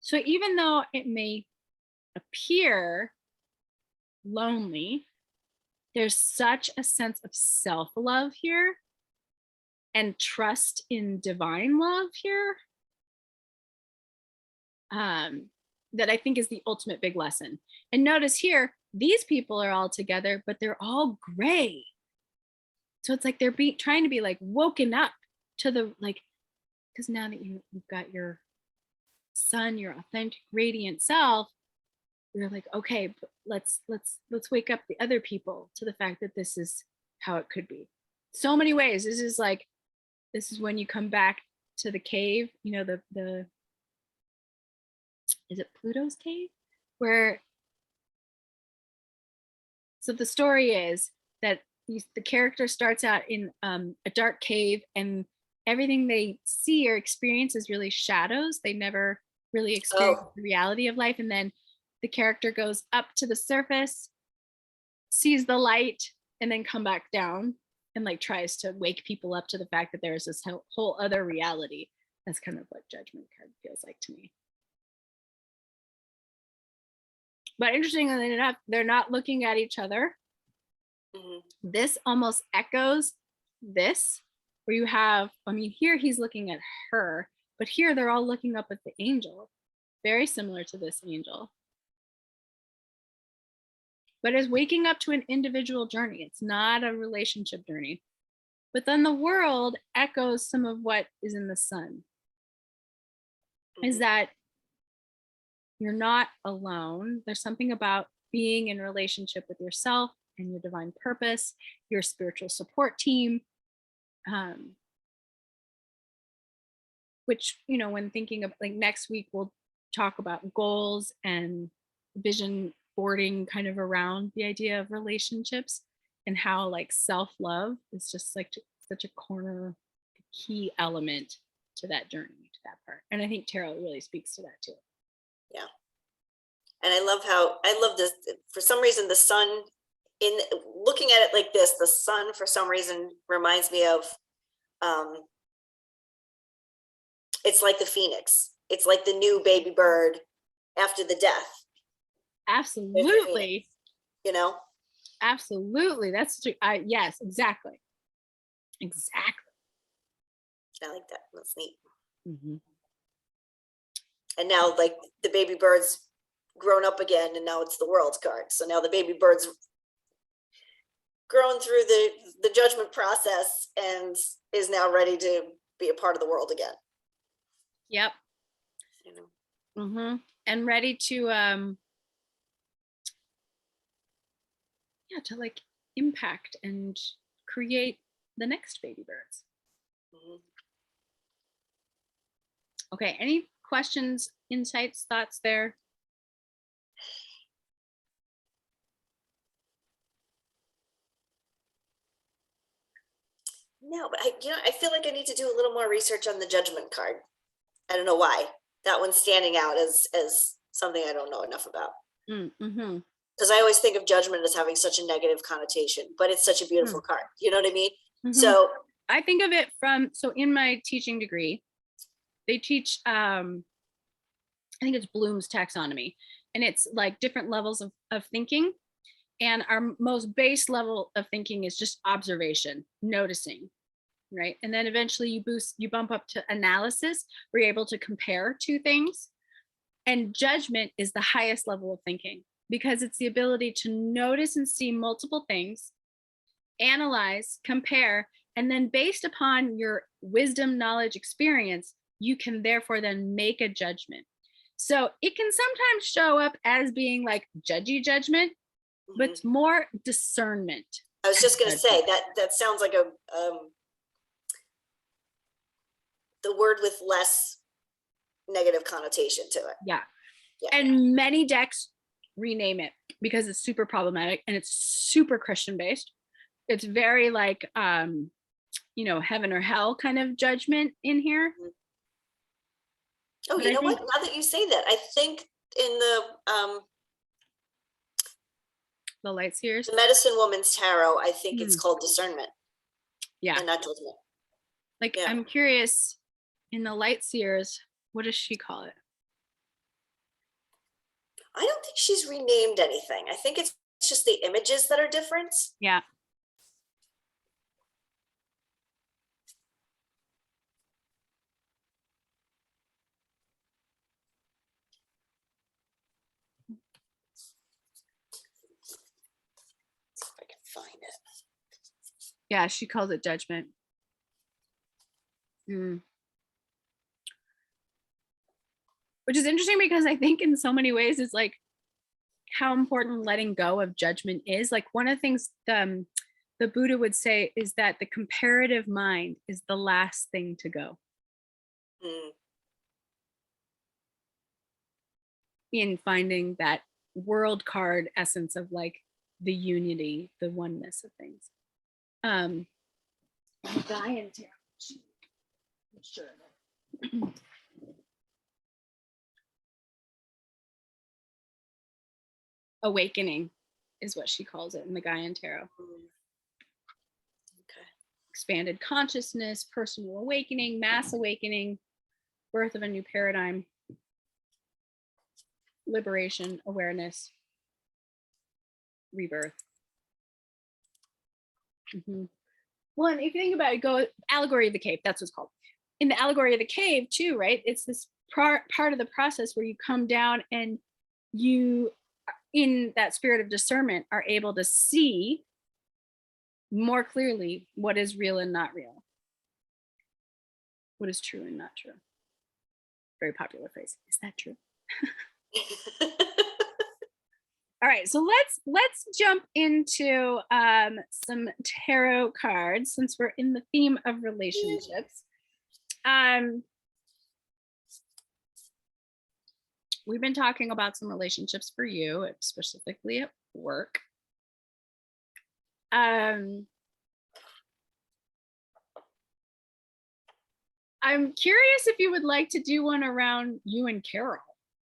So even though it may appear lonely, there's such a sense of self-love here and trust in divine love here, that I think is the ultimate big lesson. And notice here, these people are all together, but they're all gray. So it's like they're trying to be like woken up to the, like, because now that you've got your sun, your authentic radiant self, you're like, okay, let's wake up the other people to the fact that this is how it could be. So many ways. This is when you come back to the cave, you know, the is it Pluto's cave? Where, so the story is that the character starts out in a dark cave, and everything they see or experience is really shadows. They never really experience the reality of life. And then the character goes up to the surface, sees the light, and then come back down and like tries to wake people up to the fact that there's this whole other reality. That's kind of what Judgment card feels like to me. But interestingly enough, they're not looking at each other. Mm-hmm. This almost echoes this, where you have, I mean, here he's looking at her, but here they're all looking up at the angel. Very similar to this angel. But it's waking up to an individual journey. It's not a relationship journey. But then the world echoes some of what is in the sun. Mm-hmm. Is that you're not alone. There's something about being in relationship with yourself and your divine purpose, your spiritual support team, which, you know, when thinking of like next week, we'll talk about goals and vision boarding kind of around the idea of relationships and how like self-love is just like such a corner key element to that journey, to that part. And I think tarot really speaks to that too.
Yeah. And I love this, for some reason, the sun, in looking at it like this, the sun for some reason reminds me of, it's like the phoenix. It's like the new baby bird after the death.
Absolutely.
You know?
Absolutely. That's true. Yes, exactly. Exactly.
I like that. That's neat.
Mm-hmm.
And now like the baby bird's grown up again, and now it's the world's card. So now the baby bird's grown through the judgment process and is now ready to be a part of the world again.
Yep.
You know?
Mm-hmm. And ready to to like impact and create the next baby birds. Mm-hmm. Okay, any questions, insights, thoughts there?
No, but I feel like I need to do a little more research on the judgment card. I don't know why that one's standing out as something I don't know enough about.
Mm-hmm.
Because I always think of judgment as having such a negative connotation, but it's such a beautiful card. You know what I mean? Mm-hmm. So
I think of it from, so in my teaching degree, they teach, I think it's Bloom's taxonomy, and it's like different levels of thinking. And our most base level of thinking is just observation, noticing, right? And then eventually you bump up to analysis, where you're able to compare two things. And judgment is the highest level of thinking, because it's the ability to notice and see multiple things, analyze, compare, and then based upon your wisdom, knowledge, experience, you can therefore then make a judgment. So it can sometimes show up as being like judgy judgment, mm-hmm. but it's more discernment.
I was just going to say that sounds like the word with less negative connotation to it.
Yeah. And many decks rename it because it's super problematic and it's super Christian based. It's very like, heaven or hell kind of judgment in here. Mm-hmm.
Oh,
But
you
I
know what?
think
Now that you say that, I think in
the light seers.
the Medicine Woman's Tarot, I think it's
Hmm,
called discernment
yeah.
and not judgment.
Like
Yeah.
I'm curious, in the light seers, what does she call it?
I don't think she's renamed anything. I think it's just the images that are different.
Yeah.
See if I can find it.
Yeah, she calls it judgment. Hmm. Which is interesting because I think in so many ways it's like how important letting go of judgment is. Like one of the things the Buddha would say is that the comparative mind is the last thing to go
Mm,
in finding that world card essence of like the unity, the oneness of things. The guy in tarot, I'm sure of it. Awakening is what she calls it in the Gaian Tarot.
mm. Okay.
Expanded consciousness, personal awakening, mass awakening, birth of a new paradigm, liberation, awareness, rebirth. Mm-hmm. Well, and if you think about it, go allegory of the cave, that's what's called. In the allegory of the cave, too, right? It's this part of the process where you come down and you, in that spirit of discernment, are able to see more clearly what is real and not real, what is true and not true. Very popular phrase. Is that true? All right, so let's jump into some tarot cards since we're in the theme of relationships. We've been talking about some relationships for you, specifically at work. I'm curious if you would like to do one around you and Carol.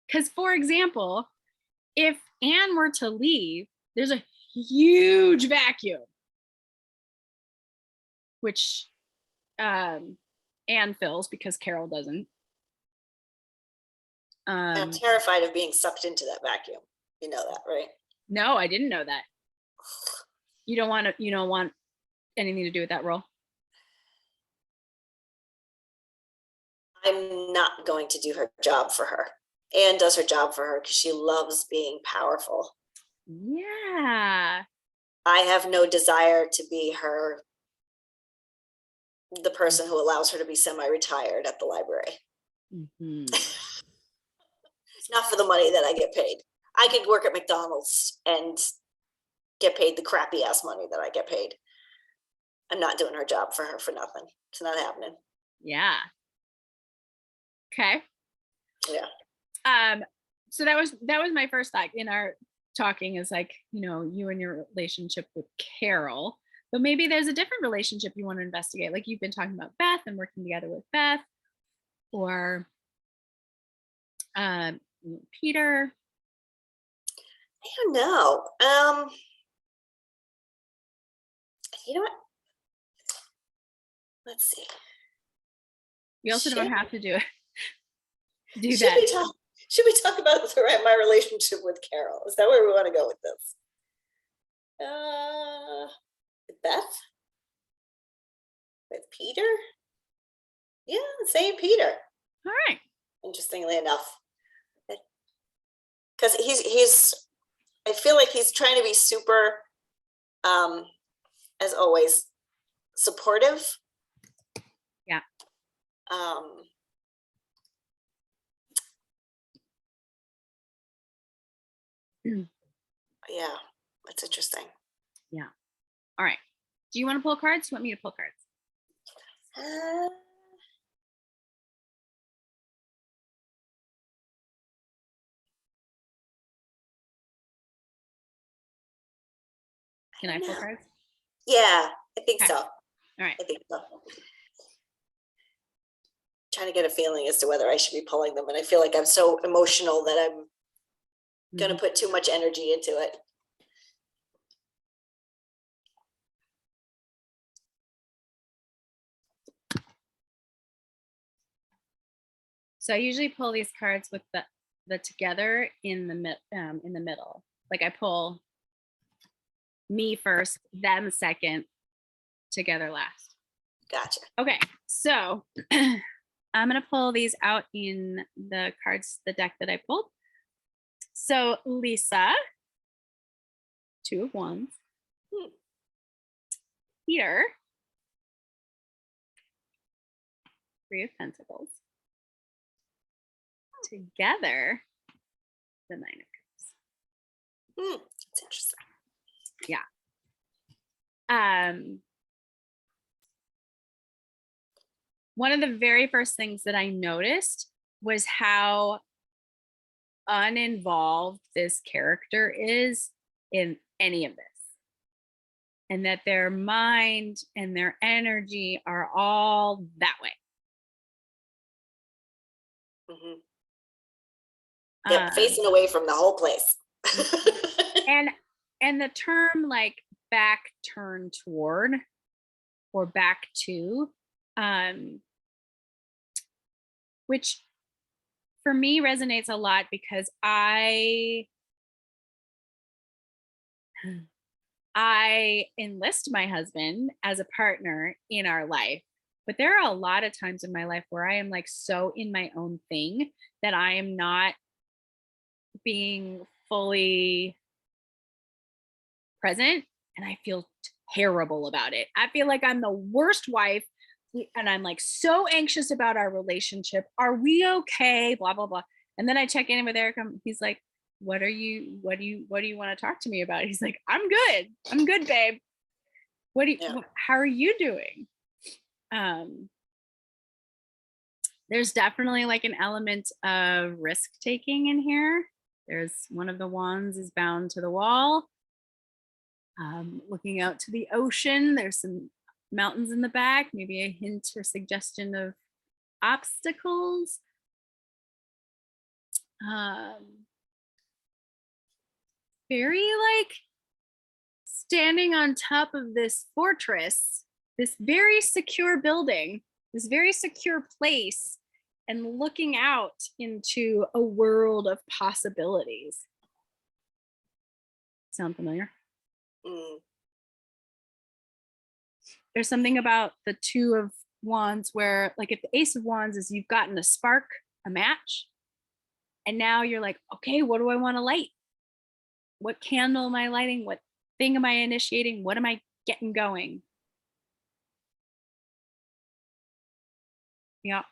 Because, for example, if Anne were to leave, there's a huge vacuum, which Anne fills because Carol doesn't.
I'm terrified of being sucked into that vacuum. You know that, right?
No, I didn't know that. You don't want anything to do with that role?
I'm not going to do her job for her. Anne does her job for her because she loves being powerful.
Yeah.
I have no desire to be her, the person who allows her to be semi-retired at the library.
Mm-hmm.
Not for the money that I get paid. I could work at McDonald's and get paid the crappy ass money that I get paid. I'm not doing her job for her for nothing. It's not happening.
Yeah. Okay.
Yeah.
So that was my first thought in our talking is like, you and your relationship with Carol, but maybe there's a different relationship you want to investigate. Like you've been talking about Beth and working together with Beth, or Peter.
I don't know. You know what? Let's see.
We also don't have to do
Should
that.
we talk about my relationship with Carol? Is that where we want to go with this? Beth? With Peter? Yeah, same Peter.
All right.
Interestingly enough. Because he's I feel like he's trying to be super, as always, supportive.
Yeah.
Yeah, that's interesting.
Yeah. All right. Do you want to pull cards? Do you want me to pull cards? Can I pull cards?
Yeah, I think
Okay.
so.
All right.
I think so. trying to get a feeling as to whether I should be pulling them. And I feel like I'm so emotional that I'm going to put too much energy into it.
So I usually pull these cards with the together in the middle. Like I pull me first, them second, together last.
Gotcha.
Okay, so I'm gonna pull these out in the cards, the deck that I pulled. So Lisa, 2 of Wands. Peter, 3 of Pentacles. Together, the 9 of Cups.
That's interesting.
Yeah. One of the very first things that I noticed was how uninvolved this character is in any of this. And that their mind and their energy are all that way.
Yep, facing away from the whole place.
and the term like back turn toward or back to, which for me resonates a lot because I enlist my husband as a partner in our life. But there are a lot of times in my life where I am like so in my own thing that I am not being fully present, and I feel terrible about it. I feel like I'm the worst wife, and I'm like so anxious about our relationship. Are we okay? Blah blah blah. And then I check in with Eric. He's like, what do you want to talk to me about? He's like, I'm good, babe. How are you doing? There's definitely like an element of risk taking in here. There's one of the wands is bound to the wall. Looking out to the ocean. There's some mountains in the back, maybe a hint or suggestion of obstacles. Very like standing on top of this fortress, this very secure building, this very secure place, and looking out into a world of possibilities. Sound familiar? There's something about the 2 of Wands where, like, if the Ace of Wands is you've gotten a spark, a match, and now you're like, okay, what do I want to light? What candle am I lighting? What thing am I initiating? What am I getting going? Yeah.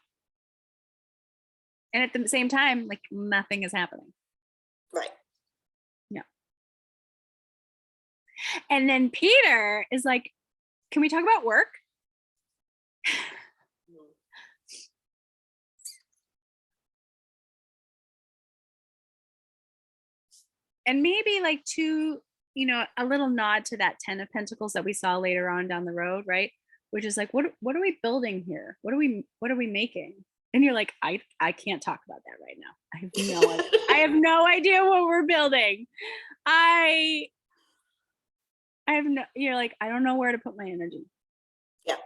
And at the same time, like nothing is happening.
Right.
Yeah. And then Peter is like, can we talk about work? And maybe like a little nod to that 10 of Pentacles that we saw later on down the road, right? Which is like, what are we building here? What are we making? And you're like, I can't talk about that right now. I have no idea what we're building. You're like, I don't know where to put my energy.
Yeah,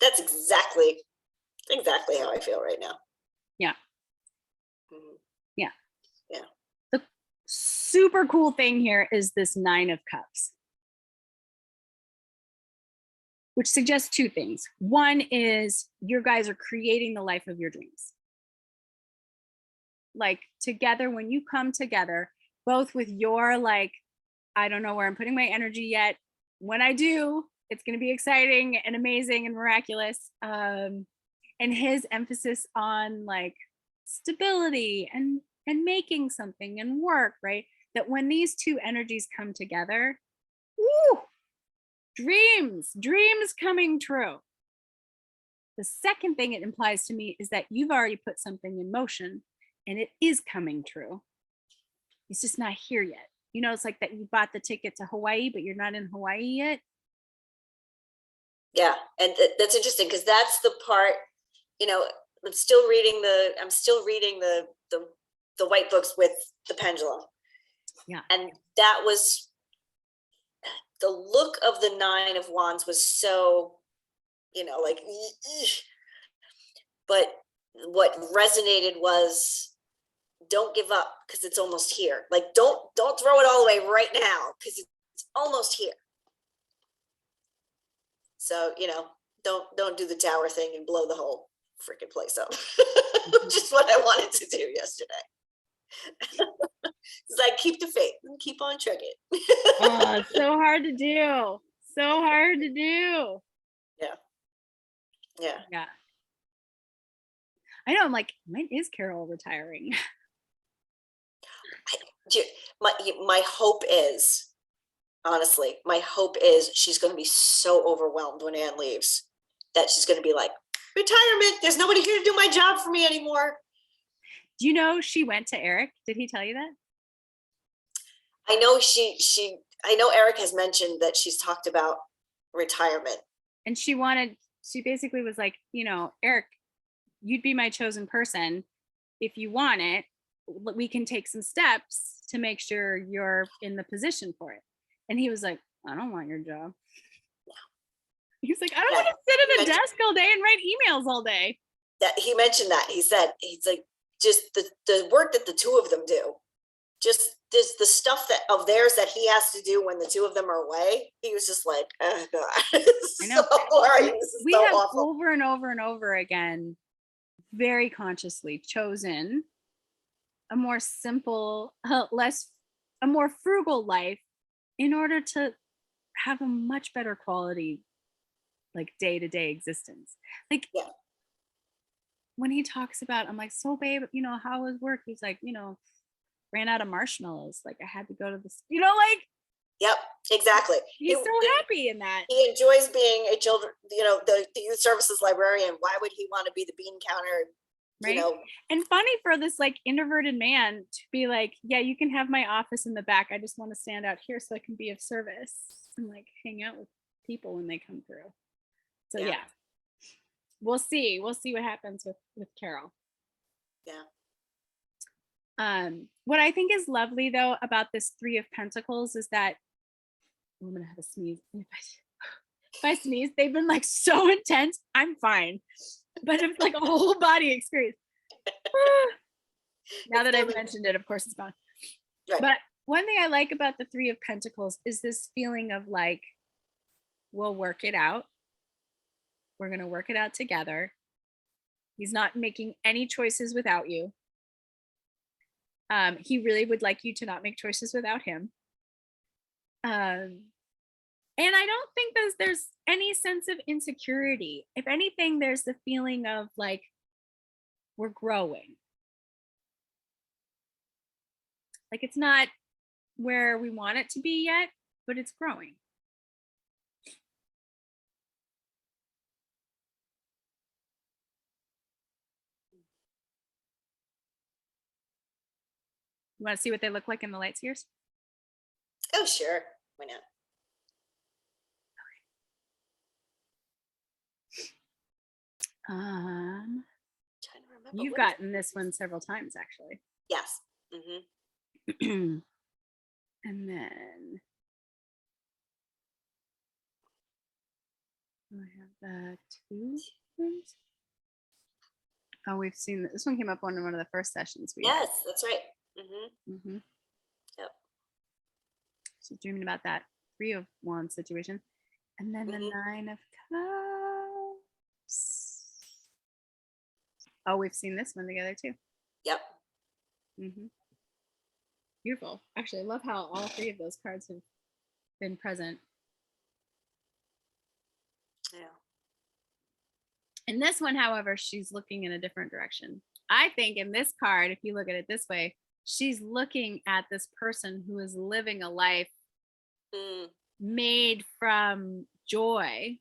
that's exactly how I feel right now.
Yeah. Yeah. Yeah. The super cool thing here is this 9 of Cups, which suggests 2 things. One is you guys are creating the life of your dreams. Like together, when you come together, both with your like, I don't know where I'm putting my energy yet. When I do, it's going to be exciting and amazing and miraculous. And his emphasis on like stability and making something and work, right? That when these 2 energies come together, woo, dreams coming true. The second thing it implies to me is that you've already put something in motion and it is coming true. It's just not here yet. You know, it's like that you bought the ticket to Hawaii, but you're not in Hawaii yet.
Yeah. And that's interesting because that's the part, still reading the white books with the pendulum.
Yeah.
And that was, the look of the 9 of Wands was so, like, but what resonated was, don't give up because it's almost here. Like, don't throw it all away right now because it's almost here. So, don't do the tower thing and blow the whole freaking place up, which is what I wanted to do yesterday. It's like, keep the faith and keep on trucking.
Oh, it's so hard to do. So hard to do.
Yeah.
I know. I'm like, when is Carol retiring?
My hope is, honestly, my hope is she's going to be so overwhelmed when Anne leaves that she's going to be like, retirement, there's nobody here to do my job for me anymore.
Do you know she went to Eric? Did he tell you that?
I know I know Eric has mentioned that she's talked about retirement.
And she basically was like, Eric, you'd be my chosen person. If you want it, we can take some steps to make sure you're in the position for it. And he was like, I don't want your job. He was like, I don't want to sit at a desk all day and write emails all day.
That he mentioned that. He's like, just the work that the two of them do, just the stuff that of theirs that he has to do when the two of them are away. He was just like, oh God. I know. So boring.
We so have awful. Over and over and over again, very consciously chosen a more simple, a more frugal life in order to have a much better quality, like day-to-day existence. Like, when he talks about, I'm like, so babe, how was work? He's like, ran out of marshmallows. Like, I had to go to the, like.
Yep, exactly.
He's so happy in that.
He enjoys being a children, the youth services librarian. Why would he want to be the bean counter?
Right. And funny for this like introverted man to be like, yeah, you can have my office in the back. I just want to stand out here so I can be of service and like hang out with people when they come through. So yeah. We'll see what happens with Carol. What I think is lovely though about this 3 of Pentacles is that I'm gonna have a sneeze. If I sneeze, they've been like so intense. I'm fine, but it's like a whole body experience. Now that I've mentioned it, of course it's gone. Right. But one thing I like about the 3 of Pentacles is this feeling of like, we'll work it out. We're going to work it out together. He's not making any choices without you. He really would like you to not make choices without him. And I don't think there's any sense of insecurity. If anything, there's the feeling of like, we're growing. Like, it's not where we want it to be yet, but it's growing. You want to see what they look like in the light spheres?
Oh, sure. Why not?
You've gotten this one several times, actually.
Yes. Mm-hmm.
And then I have that 2 things. Oh, we've seen this one came up on one of the first sessions.
Yes, that's right. Mm-hmm. Yep.
So dreaming about that 3 of Wands situation, and then the 9 of Cups. Oh, we've seen this one together too.
Yep.
Beautiful. Actually, I love how all 3 of those cards have been present.
Yeah.
In this one, however, she's looking in a different direction. I think in this card, if you look at it this way, she's looking at this person who is living a life made from joy.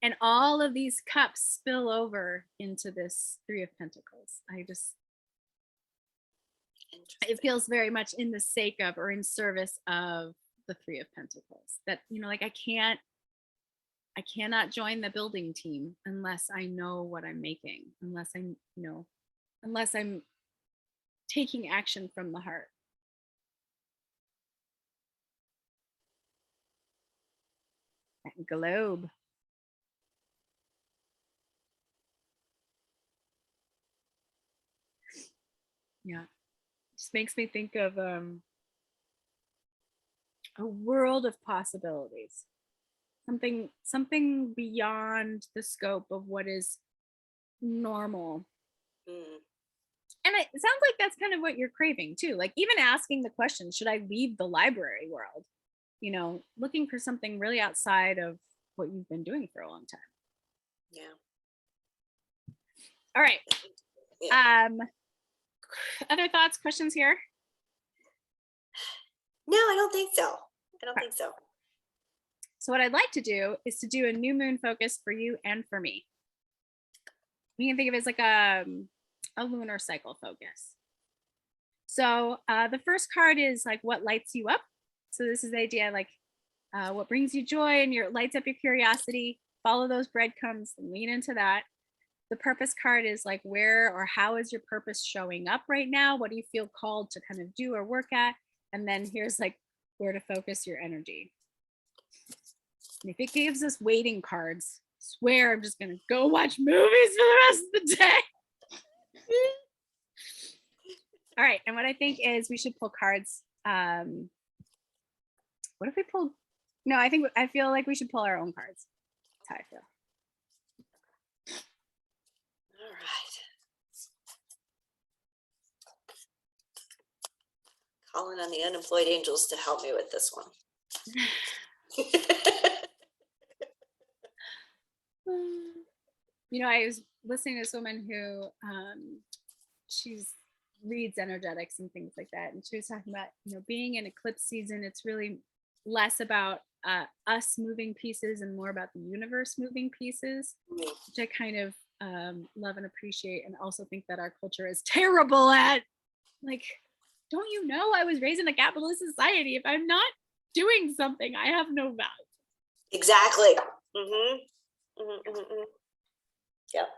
And all of these cups spill over into this 3 of Pentacles. It feels very much in the sake of or in service of the 3 of Pentacles. That, like, I I cannot join the building team unless I know what I'm making, unless I'm taking action from the heart. That globe. Yeah. Just makes me think of a world of possibilities. Something beyond the scope of what is normal.
Mm.
And it sounds like that's kind of what you're craving too. Like even asking the question, should I leave the library world? Looking for something really outside of what you've been doing for a long time.
Yeah.
All right.
Yeah.
Other thoughts, questions here?
No, I don't think so. I don't think so.
So what I'd like to do is to do a new moon focus for you and for me. We can think of it as like a lunar cycle focus. So the first card is like what lights you up. So this is the idea like what brings you joy and lights up your curiosity. Follow those breadcrumbs and lean into that. The purpose card is like where or how is your purpose showing up right now? What do you feel called to kind of do or work at? And then here's like where to focus your energy. And if it gives us waiting cards, I swear I'm just gonna go watch movies for the rest of the day. All right, and what I think is we should pull cards. What if we pulled? No, I feel like we should pull our own cards. That's how I feel.
All right. Calling on the unemployed angels to help me with this one.
I was listening to this woman who she's reads energetics and things like that, and she was talking about being in eclipse season. It's really less about us moving pieces and more about the universe moving pieces, which I kind of love and appreciate, and also think that our culture is terrible at. Like, don't you know I was raised in a capitalist society? If I'm not doing something, I have no value.
Exactly. Mm-hmm. Mm-hmm, mm-hmm. Yep.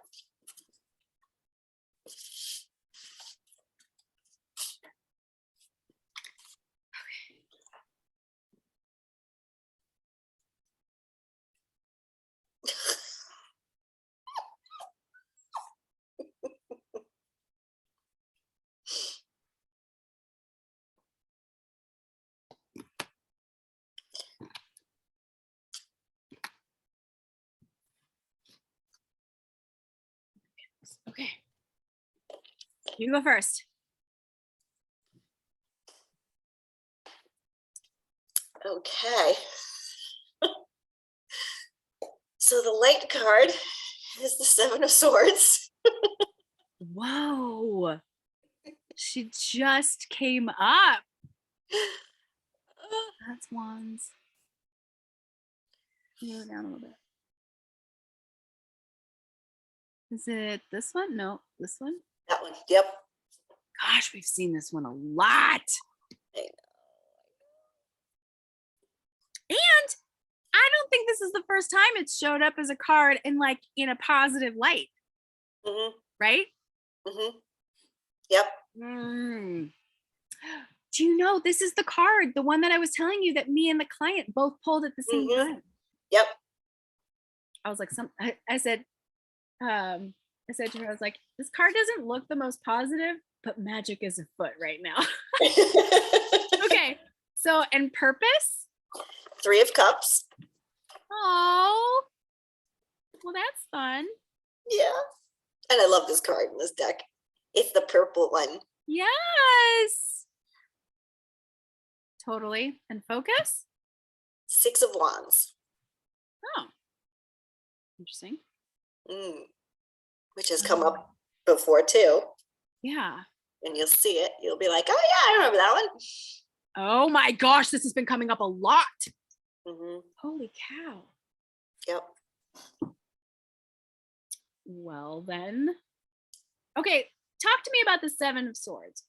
Okay. You go first.
Okay. So the light card is the Seven of Swords.
Whoa. She just came up. That's wands. Go down a little bit. Is it this one? No, this one.
That one. Yep.
Gosh, we've seen this one a lot.
I know.
And I don't think this is the first time it's showed up as a card in a positive light.
Mm-hmm.
Right?
Mm-hmm. Yep.
Do you know this is the card, the one that I was telling you that me and the client both pulled at the same time?
Yep.
I was like, I said to her, I was like, this card doesn't look the most positive, but magic is afoot right now. Okay. So, and purpose?
Three of Cups.
Oh, well, that's fun.
Yeah. And I love this card in this deck. It's the purple one.
Yes. Totally. And focus?
Six of Wands.
Oh, interesting.
Which has come up before too.
Yeah.
And you'll see it. You'll be like, oh yeah, I remember that one.
Oh my gosh, this has been coming up a lot. Holy cow.
Yep.
Well then. Okay, talk to me about the Seven of Swords.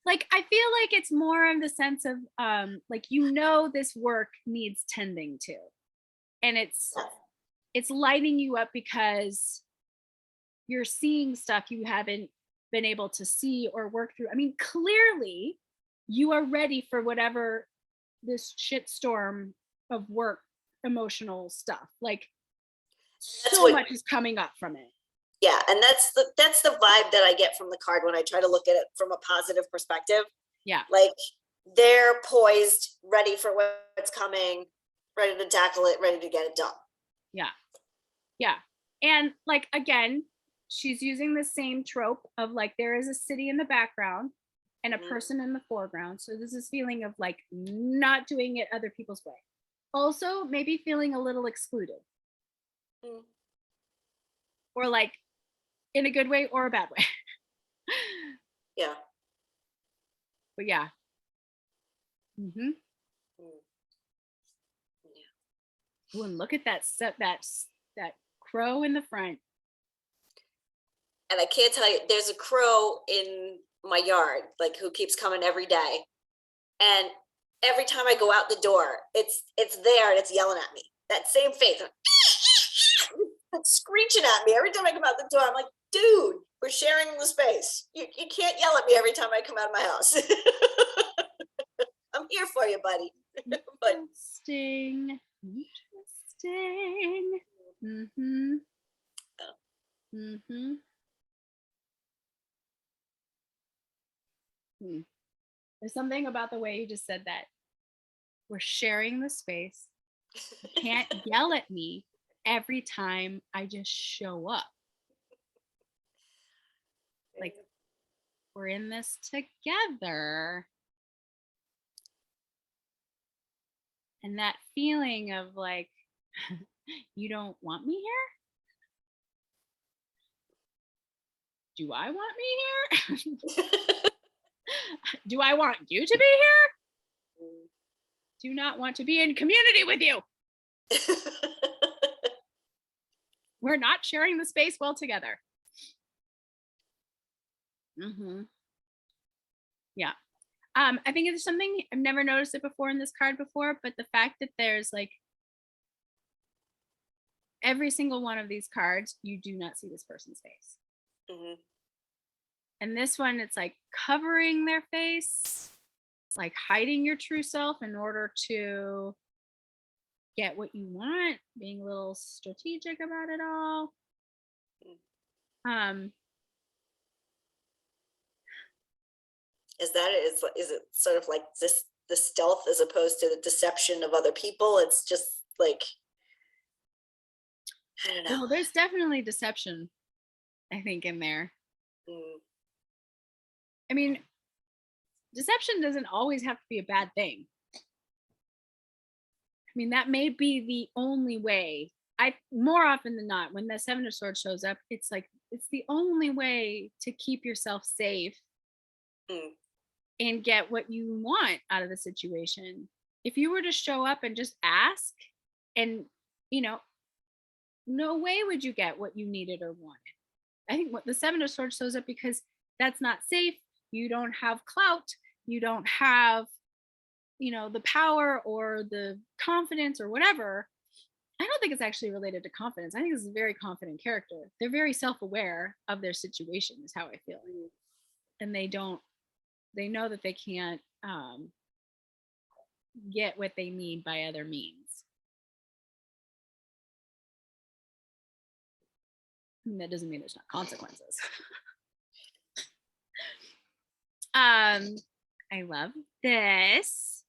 Like, I feel like it's more in the sense of this work needs tending to. And it's lighting you up because you're seeing stuff you haven't been able to see or work through. I mean, clearly you are ready for whatever this shitstorm of work, emotional stuff. Like,
That's
so
what,
much is coming up from it.
yeah, and that's the vibe that I get from the card when I try to look at it from a positive perspective.
Yeah.
Like they're poised, ready for what's coming, ready to tackle it, ready to get it done.
Yeah. Yeah. And like, again, she's using the same trope of like, there is a city in the background and a
Mhm.
person in the foreground. So this is feeling of like not doing it other people's way. Also, maybe feeling a little excluded
Mm.
or like in a good way or a bad way.
Yeah.
But yeah. Mm-hmm.
Mm.
Ooh, and look at that that crow in the front.
And I can't tell you, there's a crow in my yard, like who keeps coming every day. And every time I go out the door, it's there and it's yelling at me. That same face. It's screeching at me every time I come out the door. I'm like, dude, we're sharing the space. You can't yell at me every time I come out of my house. I'm here for you, buddy. But
Interesting. Interesting. Mm-hmm. Mm-hmm. Hmm. There's something about the way you just said that. We're sharing the space. You can't yell at me every time I just show up. Like, we're in this together. And that feeling of like, you don't want me here? Do I want me here? Do I want you to be here? Do not want to be in community with you. We're not sharing the space well together. Mm-hmm. Yeah. I think it's something I've never noticed it before in this card before, but the fact that there's like every single one of these cards, you do not see this person's face.
Mhm.
And this one, it's like covering their face. It's like hiding your true self in order to get what you want, being a little strategic about it all.
Is that it? Is it sort of like this the stealth as opposed to the deception of other people? It's just like I don't know.
Well, there's definitely deception, I think, in there.
Mm.
I mean, deception doesn't always have to be a bad thing. I mean, that may be the only way. I more often than not, when the Seven of Swords shows up, it's like it's the only way to keep yourself safe
Mm.
and get what you want out of the situation. If you were to show up and just ask, and you know, no way would you get what you needed or wanted. I think what the Seven of Swords shows up because that's not safe. You don't have clout. You don't have, the power or the confidence or whatever. I don't think it's actually related to confidence. I think this is a very confident character. They're very self-aware of their situation, is how I feel. And they know that they can't get what they need by other means. And that doesn't mean there's not consequences. I love this.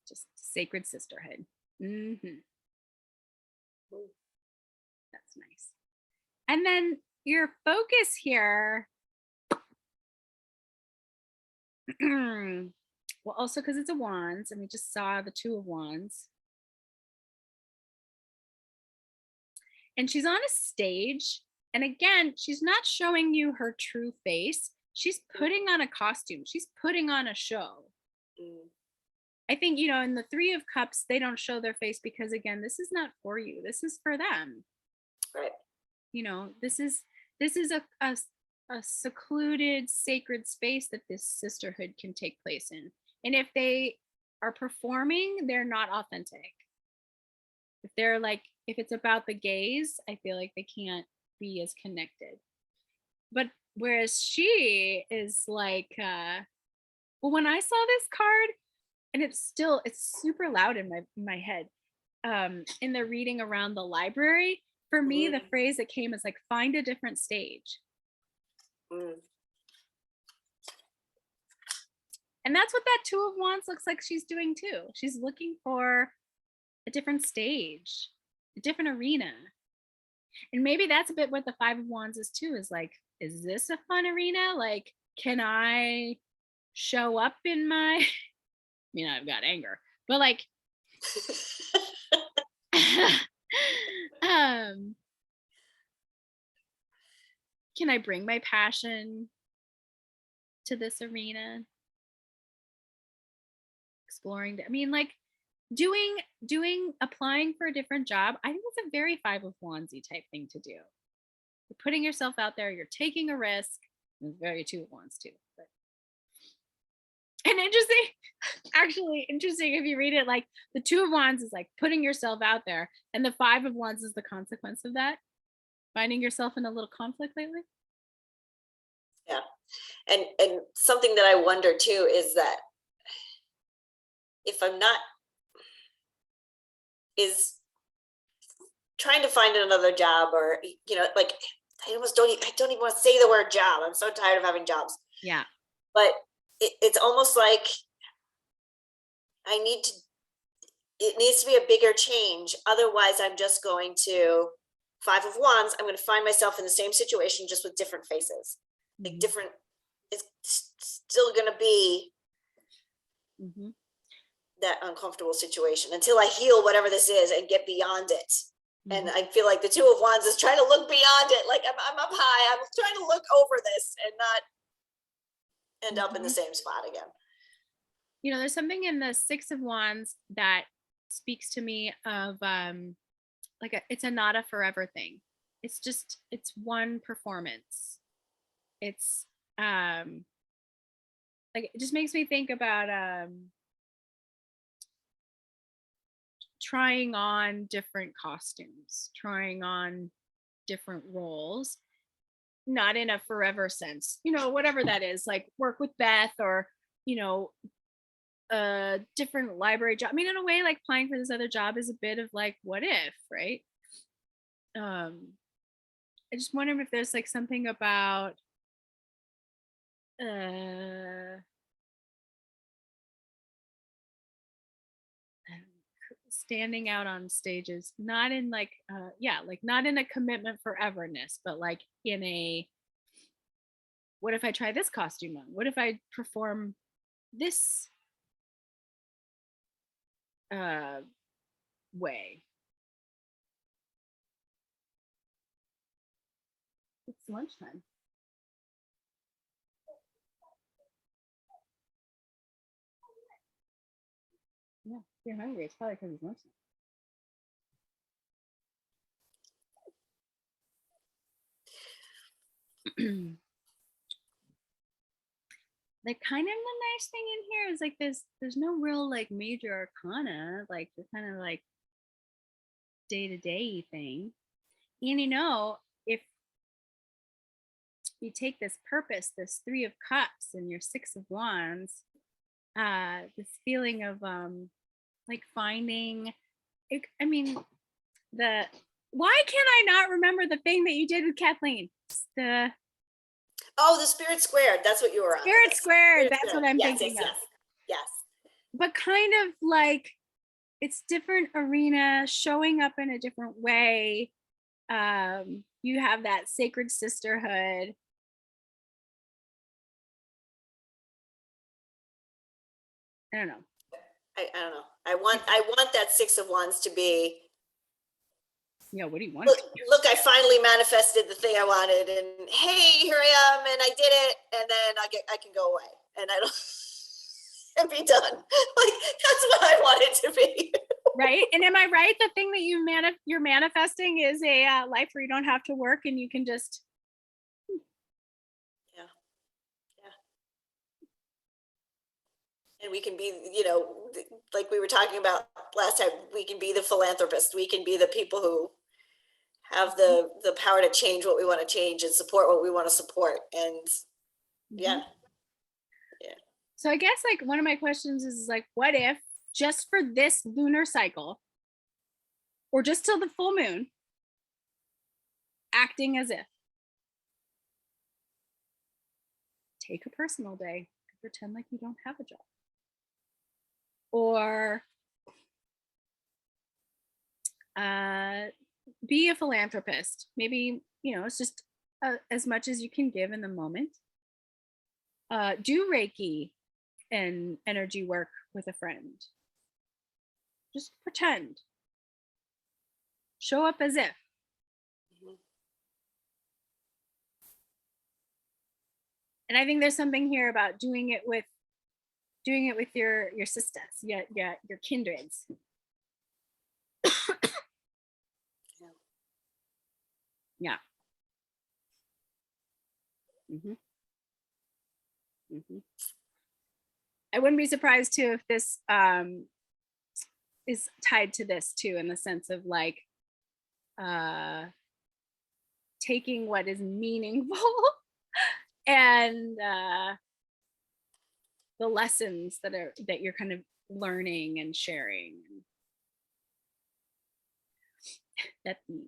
Just sacred sisterhood. Mm-hmm. That's nice. And then your focus here. Well, also because it's a wands, and we just saw the Two of Wands. And she's on a stage. And again, she's not showing you her true face. She's putting on a costume. She's putting on a show.
Mm.
I think, in the Three of Cups, they don't show their face because, again, this is not for you. This is for them.
Right.
This is a secluded, sacred space that this sisterhood can take place in. And if they are performing, they're not authentic. If they're like, if it's about the gaze, I feel like they can't be as connected. But whereas she is like, well, when I saw this card, and it's super loud in my head. In the reading around the library, for me, the
Mhm.
phrase that came is like, find a different stage.
Mm.
And that's what that Two of Wands looks like she's doing too. She's looking for a different stage, a different arena. And maybe that's a bit what the Five of Wands is too, is like, is this a fun arena? Like, can I show up in my, I mean, I've got anger, but like, um, can I bring my passion to this arena? Exploring, I mean, like, doing applying for a different job, I think it's a very Five of Wandsy type thing to do. You're putting yourself out there, you're taking a risk. It's very Two of Wands too. But and interesting, actually interesting if you read it, like the Two of Wands is like putting yourself out there, and the Five of Wands is the consequence of that. Finding yourself in a little conflict lately.
Yeah. And something that I wonder too is that if I'm not, is trying to find another job, or like, I don't even want to say the word job. I'm so tired of having jobs.
Yeah.
But it's almost like I need to, it needs to be a bigger change. Otherwise, I'm just going to, Five of Wands, I'm going to find myself in the same situation, just with different faces. Like
Mhm.
different, it's still going to be
Mhm.
that uncomfortable situation until I heal whatever this is and get beyond it. And
Mhm.
I feel like the Two of Wands is trying to look beyond it. Like I'm up high. I'm trying to look over this and not end up in the
Mhm.
same spot again.
You know, there's something in the Six of Wands that speaks to me of like it's a not a forever thing. It's just, it's one performance. It's like, it just makes me think about trying on different costumes, trying on different roles, not in a forever sense, you know, whatever that is, like work with Beth, or, you know, a different library job. I mean, in a way, like applying for this other job is a bit of like, what if, right? I just wonder if there's like something about uh standing out on stages, not in like yeah, like not in a commitment foreverness, but like in a, what if I try this costume on? What if I perform this uh way? It's lunchtime. Yeah, if you're hungry, it's probably because it's lunchtime. Like, kind of the nice thing in here is like there's no real like major arcana, like the kind of like day-to-day thing. And you know, if you take this purpose, this Three of Cups and your Six of Wands, this feeling of like finding it, I mean, the, why can't I not remember the thing that you did with Kathleen? The
Oh, the Spirit Squared. That's what you were on.
Spirit Squared,
Spirit
that's
Squared.
what I'm
Yes,
thinking
yes,
of.
yes, yes.
But kind of like, it's different arena, showing up in a different way. You have that sacred sisterhood. I don't know.
I don't know. I want that Six of Wands to be,
Yeah, what do you want?
look, I finally manifested the thing I wanted, and hey, here I am, and I did it, and then I can go away, and I don't and be done. Like that's what I want it to be.
Right? And am I right? The thing that you're manifesting is a life where you don't have to work and you can just.
Yeah, yeah. And we can be, like we were talking about last time, we can be the philanthropist. We can be the people who have the power to change what we want to change and support what we want to support. And yeah.
So I guess like one of my questions is like, what if just for this lunar cycle or just till the full moon, acting as if, take a personal day and pretend like you don't have a job, or be a philanthropist. Maybe, it's just as much as you can give in the moment. Do Reiki and energy work with a friend. Just pretend. Show up as if. And I think there's something here about doing it with your sisters, your kindreds. Yeah. I wouldn't be surprised too if this is tied to this too, in the sense of like taking what is meaningful and the lessons that you're kind of learning and sharing. That the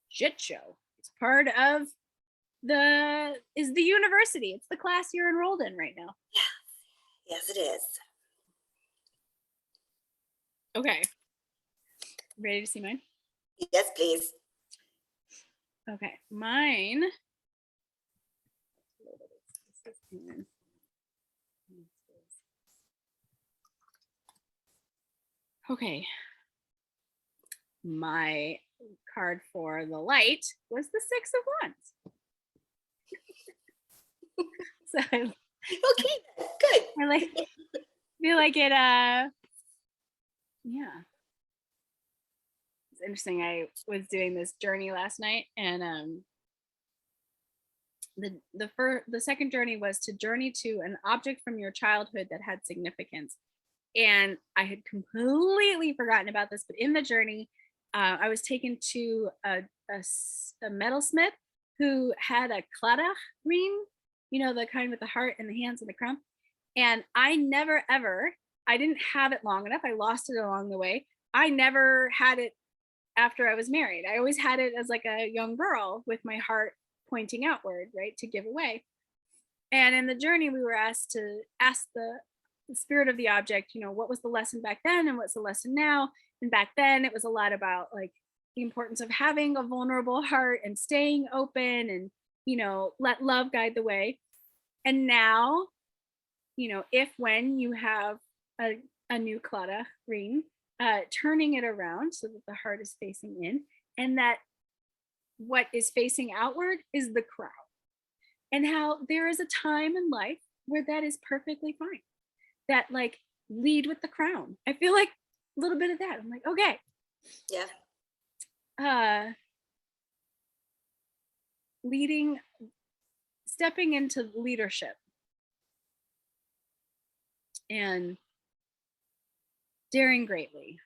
shit show is part of the university. It's the class you're enrolled in right now.
Yes, it is.
Okay. Ready to see mine?
Yes, please.
Okay, mine. Okay. My card for the light was the Six of Wands. So
okay, good.
I feel like it yeah. It's interesting. I was doing this journey last night, and the second journey was to journey to an object from your childhood that had significance. And I had completely forgotten about this, but in the journey, I was taken to a metalsmith who had a Cladach ring, the kind with the heart and the hands and the crown. And I never ever, I didn't have it long enough. I lost it along the way. I never had it after I was married. I always had it as like a young girl with my heart pointing outward, right, to give away. And in the journey, we were asked to ask the spirit of the object, what was the lesson back then and what's the lesson now? And back then it was a lot about like the importance of having a vulnerable heart and staying open and, let love guide the way. And now, when you have a new Klada ring, turning it around so that the heart is facing in, and that what is facing outward is the crown, and how there is a time in life where that is perfectly fine. That like lead with the crown. I feel like a little bit of that. I'm like, okay.
Yeah.
Stepping into leadership and daring greatly.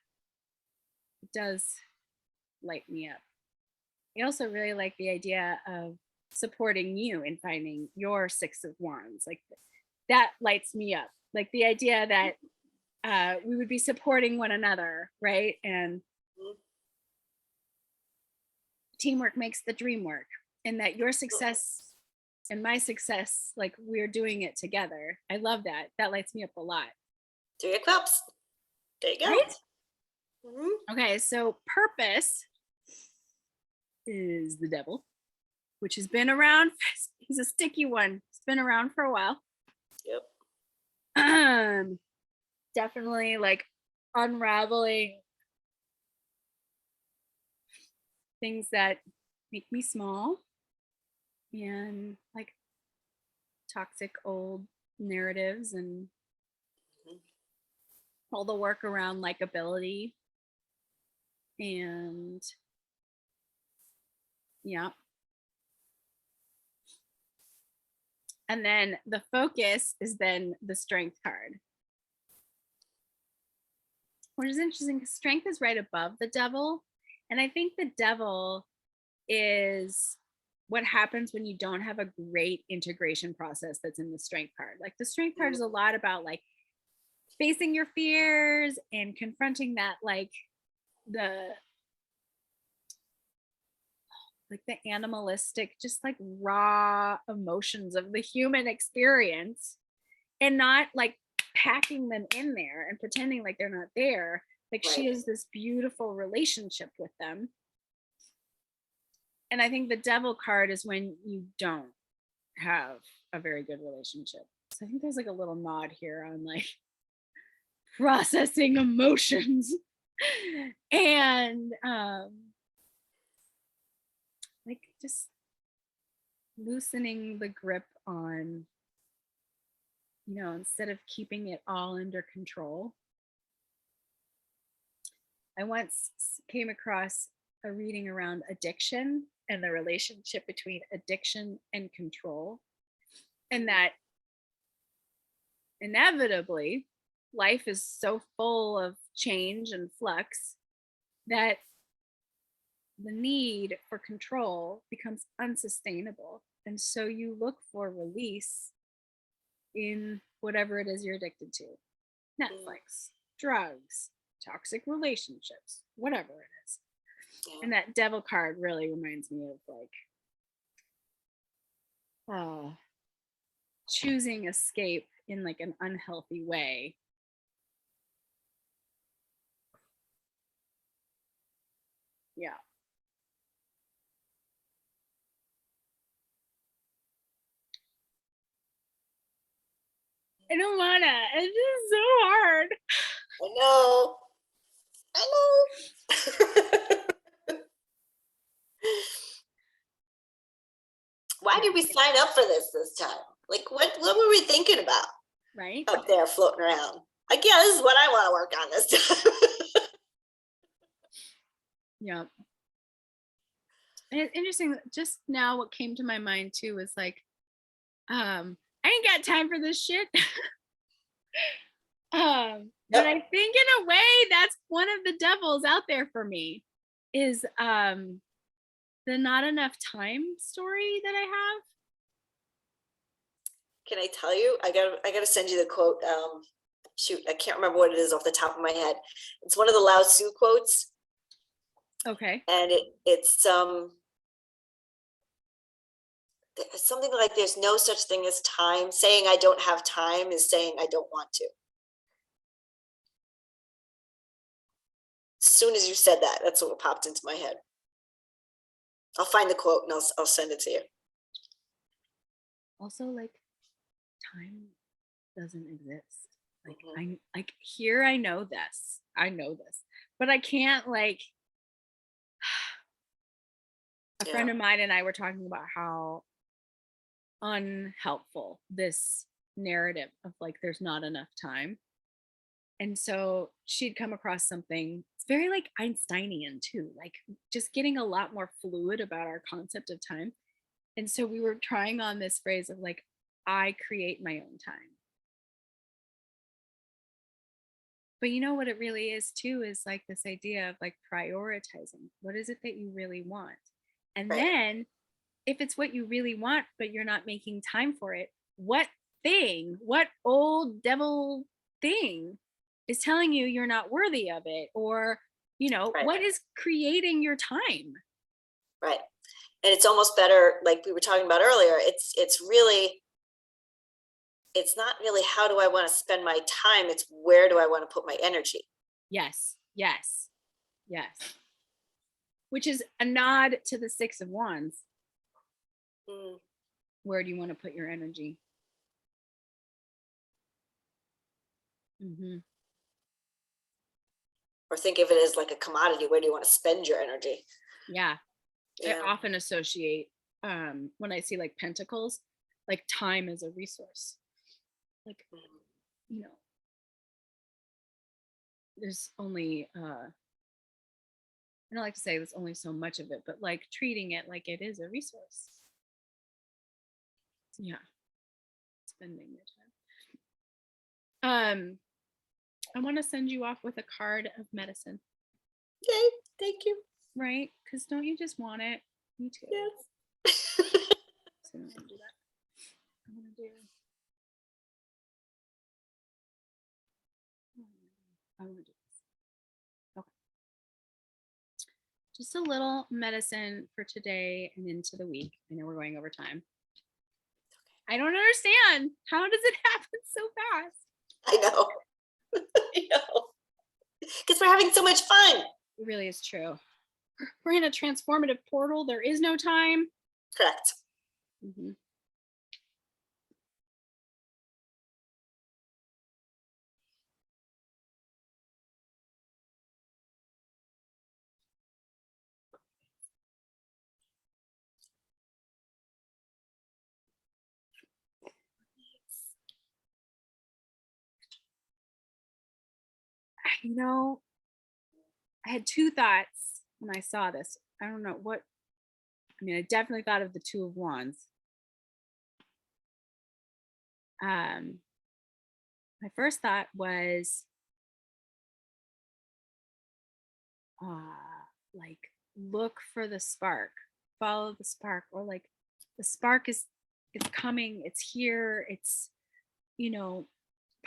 It does light me up. I also really like the idea of supporting you in finding your Six of Wands. Like that lights me up. Like the idea that we would be supporting one another, right? And teamwork makes the dream work. And that your success and my success, like we're doing it together. I love that. That lights me up a lot.
Three of Cups. There you go.
Right? Okay, so purpose is the Devil, which has been around. He's a sticky one. It's been around for a while.
Yep.
Definitely like unraveling things that make me small and like toxic old narratives and all the work around likability and yeah. And then the focus is then the Strength card. which is interesting because strength is right above the devil. And I think the devil is what happens when you don't have a great integration process that's in the strength card. Like the strength card is a lot about like facing your fears and confronting that, like the animalistic, just like raw emotions of the human experience, and not like packing them in there and pretending like they're not there. Like she has this beautiful relationship with them. And I think the devil card is when you don't have a very good relationship. So I think there's like a little nod here on like processing emotions and like just loosening the grip on, you know, instead of keeping it all under control. I once came across a reading around addiction and the relationship between addiction and control, and that inevitably life is so full of change and flux that the need for control becomes unsustainable. And so you look for release in whatever it is you're addicted to: Netflix, drugs, toxic relationships, whatever it is. And that devil card really reminds me of like choosing escape in like an unhealthy way. Yeah. I don't wanna. It's just so hard.
I know. Why did we sign up for this time? Like, what were we thinking about?
Right?
Up there floating around. Like, yeah, this is what I want to work on this time.
Yeah. And it's interesting, just now what came to my mind too was like, I ain't got time for this shit. But I think in a way that's one of the devils out there for me, is the not enough time story that I have.
Can I tell you? I gotta send you the quote. Shoot, I can't remember what it is off the top of my head. It's one of the Lao Tzu quotes.
Okay.
And it's something like, there's no such thing as time. Saying I don't have time is saying I don't want to. As soon as you said that, that's what popped into my head. I'll find the quote and I'll send it to you.
Also, like, time doesn't exist. Like, I like here, I know this, but I can't like. A friend of mine and I were talking about how unhelpful this narrative of like there's not enough time. And so she'd come across something, it's very like Einsteinian too, like just getting a lot more fluid about our concept of time. And so we were trying on this phrase of like, I create my own time. But you know what it really is too, is like this idea of like prioritizing. What is it that you really want? And then if it's what you really want, but you're not making time for it, what old devil thing is telling you you're not worthy of it? Or, you know, what is creating your time?
Right. And it's almost better, like we were talking about earlier, it's not really how do I want to spend my time, it's where do I want to put my energy.
Yes. Which is a nod to the Six of Wands. Where do you want to put your energy?
Or think of it as like a commodity. Where do you want to spend your energy?
Yeah. I often associate when I see like pentacles, like time as a resource. Like, you know, there's only I don't like to say there's only so much of it, but like treating it like it is a resource. Yeah. Spending your time. I want to send you off with a card of medicine,
Yay, thank you.
right? Because don't you just want it? Me too.
Yes.
So I'm gonna do that. I'm gonna do. I'm gonna do this. Okay. Just a little medicine for today and into the week. I know we're going over time. I don't understand. How does it happen so fast?
I know. I know. Because we're having so much fun.
It really is true. We're in a transformative portal. There is no time.
Correct.
Mm-hmm. You know, I had two thoughts when I saw this. I don't know what. I mean, I definitely thought of the Two of Wands. My first thought was, like, look for the spark, follow the spark, or like the spark is coming, it's here, it's, you know,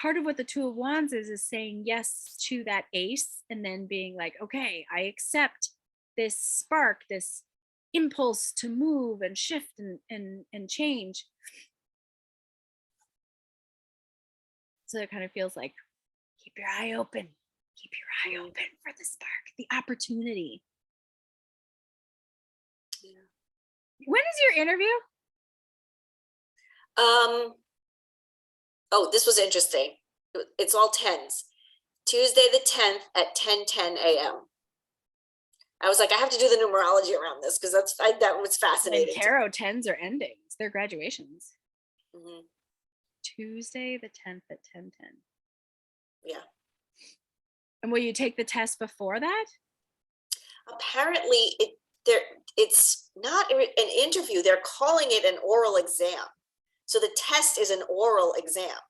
part of what the Two of Wands is saying yes to that ace, and then being like, okay, I accept this spark, this impulse to move and shift and change. So it kind of feels like, keep your eye open, keep your eye open for the spark, the opportunity.
Yeah.
When is your interview?
Oh, this was interesting. It's all tens. Tuesday the 10th at 10:10 a.m. I was like, I have to do the numerology around this because that was fascinating.
Like tarot tens are endings. They're graduations.
Mm-hmm.
Tuesday the 10th at 10:10.
Yeah.
And will you take the test before that?
Apparently, it's not an interview. They're calling it an oral exam. So the test is an oral exam.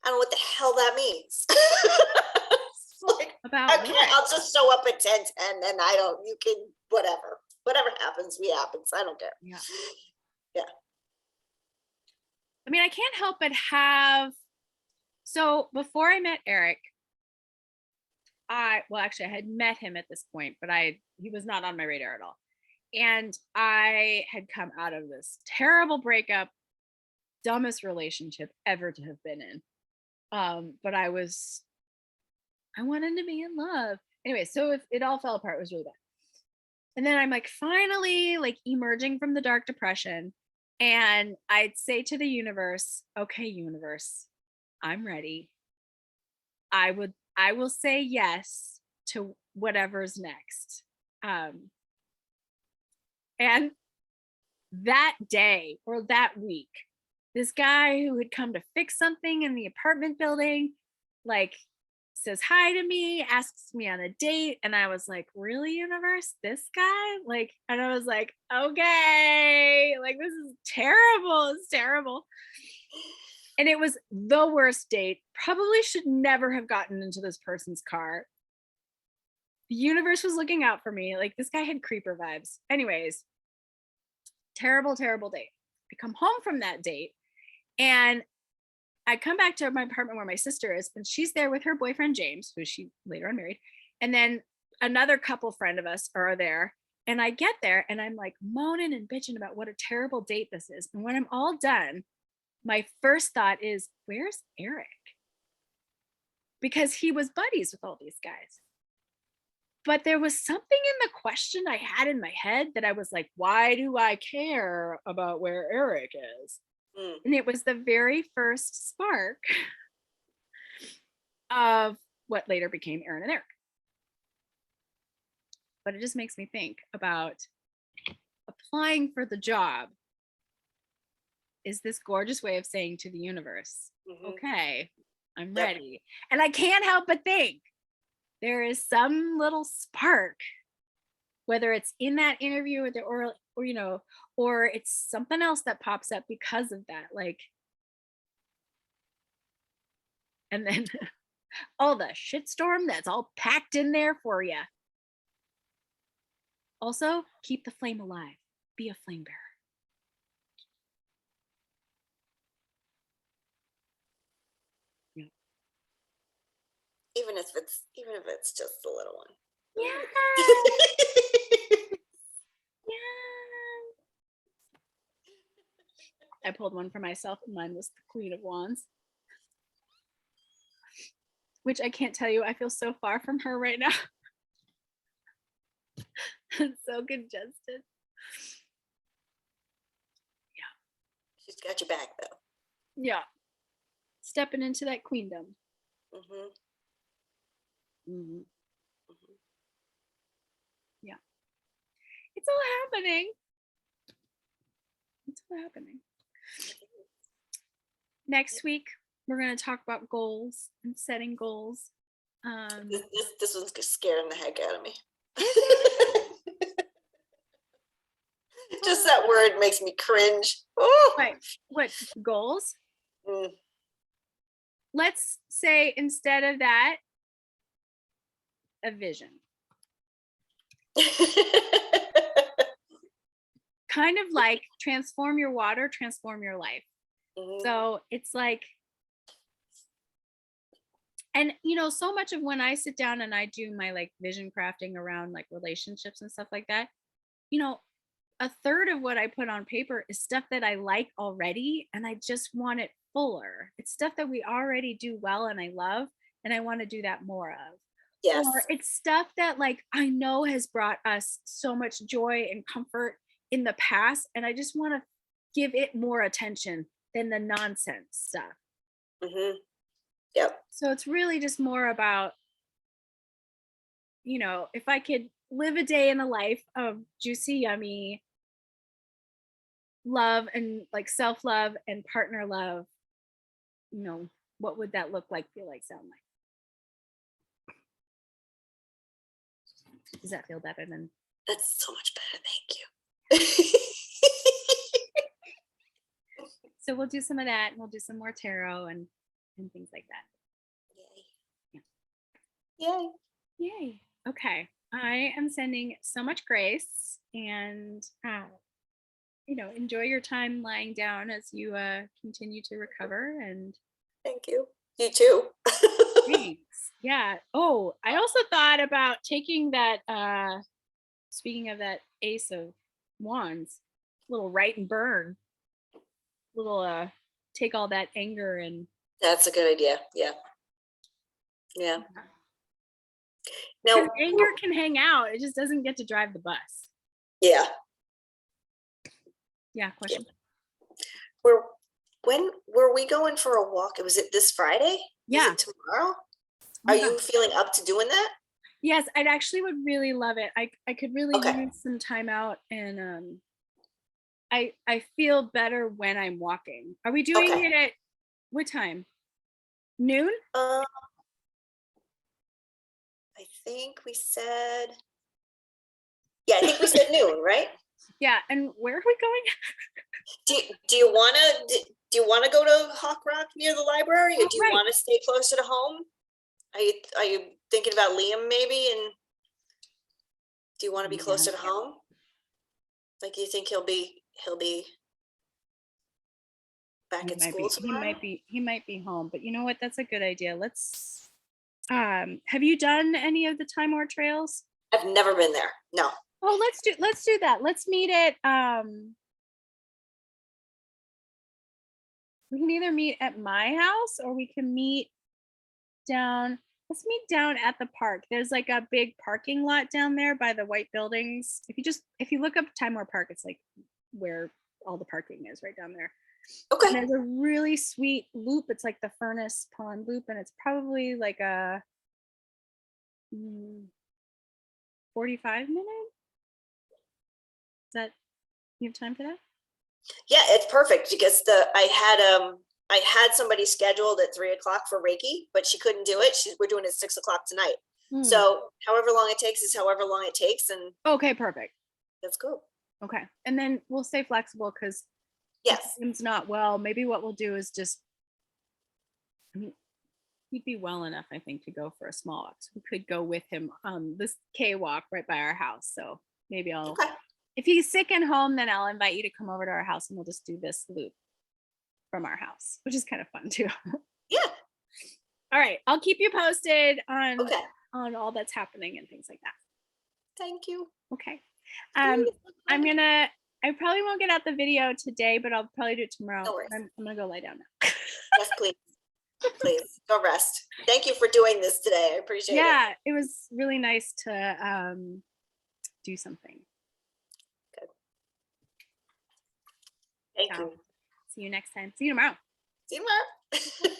I don't know what the hell that means. Like,
About
okay,
what?
I'll just show up at 10:10 and you can, whatever happens, happens. I don't care.
Yeah.
Yeah.
I mean, I can't help but have. So before I met Eric, I had met him at this point, but he was not on my radar at all. And I had come out of this terrible breakup, dumbest relationship ever to have been in. But I wanted to be in love. Anyway, so it all fell apart. It was really bad. And then I'm like finally like emerging from the dark depression. And I'd say to the universe, okay, universe, I'm ready. I will say yes to whatever's next. And that day or that week, this guy who had come to fix something in the apartment building, like, says hi to me, asks me on a date. And I was like, really, universe, this guy? Like, and I was like, okay, like, this is terrible. It's terrible. And it was the worst date. Probably should never have gotten into this person's car. The universe was looking out for me. Like, this guy had creeper vibes. Anyways, terrible, terrible date. I come home from that date and I come back to my apartment where my sister is, and she's there with her boyfriend, James, who she later on married. And then another couple friend of us are there. And I get there and I'm like moaning and bitching about what a terrible date this is. And when I'm all done, my first thought is, where's Eric? Because he was buddies with all these guys. But there was something in the question I had in my head that I was like, why do I care about where Eric is? And it was the very first spark of what later became Aaron and Eric. But it just makes me think about applying for the job is this gorgeous way of saying to the universe, okay, I'm ready. And I can't help but think there is some little spark, whether it's in that interview or you know, or it's something else that pops up because of that. Like, and then Oh, the shitstorm that's all packed in there for you. Also, keep the flame alive. Be a flame bearer. Yeah.
Even if it's just the little one.
Yeah. Yeah. I pulled one for myself, and mine was the Queen of Wands. Which I can't tell you, I feel so far from her right now. It's so congested.
She's got your back though.
Yeah. Stepping into that queendom.
Mm-hmm.
Mm-hmm. Yeah. It's all happening. It's all happening. Next week, we're going to talk about goals and setting goals.
This one's scaring the heck out of me. Just that word makes me cringe. Oh.
What goals?
Mm.
Let's say instead of that, a vision. Kind of like transform your water, transform your life. Mm-hmm. So it's like, and so much of when I sit down and I do my like vision crafting around like relationships and stuff like that, a third of what I put on paper is stuff that I like already, and I just want it fuller. It's stuff that we already do well and I love, and I want to do that more of. Yes. Or it's stuff that like I know has brought us so much joy and comfort in the past, and I just want to give it more attention than the nonsense stuff.
Mm-hmm. Yep.
So it's really just more about, if I could live a day in the life of juicy, yummy love and like self-love and partner love, what would that look like, feel like, sound like? Does that feel better than?
That's so much better, thank you.
So we'll do some of that, and we'll do some more tarot and things like that.
Yay. Yeah.
Yay. Yay. Okay. I am sending so much grace, and enjoy your time lying down as you continue to recover. And
thank you. You too.
Thanks. Yeah. Oh, I also thought about taking that, speaking of that Ace of Wands, little write and burn, little take all that anger and.
That's a good idea. Yeah. Yeah.
Now anger can hang out. It just doesn't get to drive the bus.
Yeah.
Yeah. Question.
When were we going for a walk? Was it this Friday?
Yeah.
Is it tomorrow? Are you feeling up to doing that?
Yes, I'd actually would really love it. I could really use some time out, and I feel better when I'm walking. Are we doing it at what time? Noon?
I think we said. Yeah, I think we said noon, right?
Yeah, and where are we going?
Do you want to go to Hawk Rock near the library, or do you want to stay closer to home? Are you thinking about Liam maybe, and do you want to be closer to home? Like, you think he'll be back at school tomorrow?
He might be home, but you know what? That's a good idea. Let's. Have you done any of the Time War trails?
I've never been there. No.
Oh, let's do that. Let's meet at we can either meet at my house, or we can meet down. Let's meet down at the park. There's like a big parking lot down there by the white buildings. If you look up Time War Park, it's like where all the parking is, right down there.
Okay.
And there's a really sweet loop. It's like the Furnace Pond loop, and it's probably like a 45 minute. Is that, you have time for that?
Yeah, it's perfect because I had somebody scheduled at 3:00 for Reiki, but she couldn't do it. We're doing it at 6:00 tonight. So however long it takes is however long it takes. And
okay, perfect.
That's cool.
Okay. And then we'll stay flexible, because
yes,
it's not well. Maybe what we'll do is just, he'd be well enough, I think, to go for a small walk. So we could go with him on this K walk right by our house. So maybe
Okay.
if he's sick and home, then I'll invite you to come over to our house and we'll just do this loop from our house, which is kind of fun too.
Yeah.
All right. I'll keep you posted
Okay.
on all that's happening and things like that.
Thank you.
Okay.
Yay,
I probably won't get out the video today, but I'll probably do it tomorrow.
No worries.
I'm gonna go lie down now.
Yes, please. Please go rest. Thank you for doing this today. I appreciate it.
Yeah, it was really nice to do something.
Thank
So,
you.
see you next time. See you tomorrow.
See you tomorrow.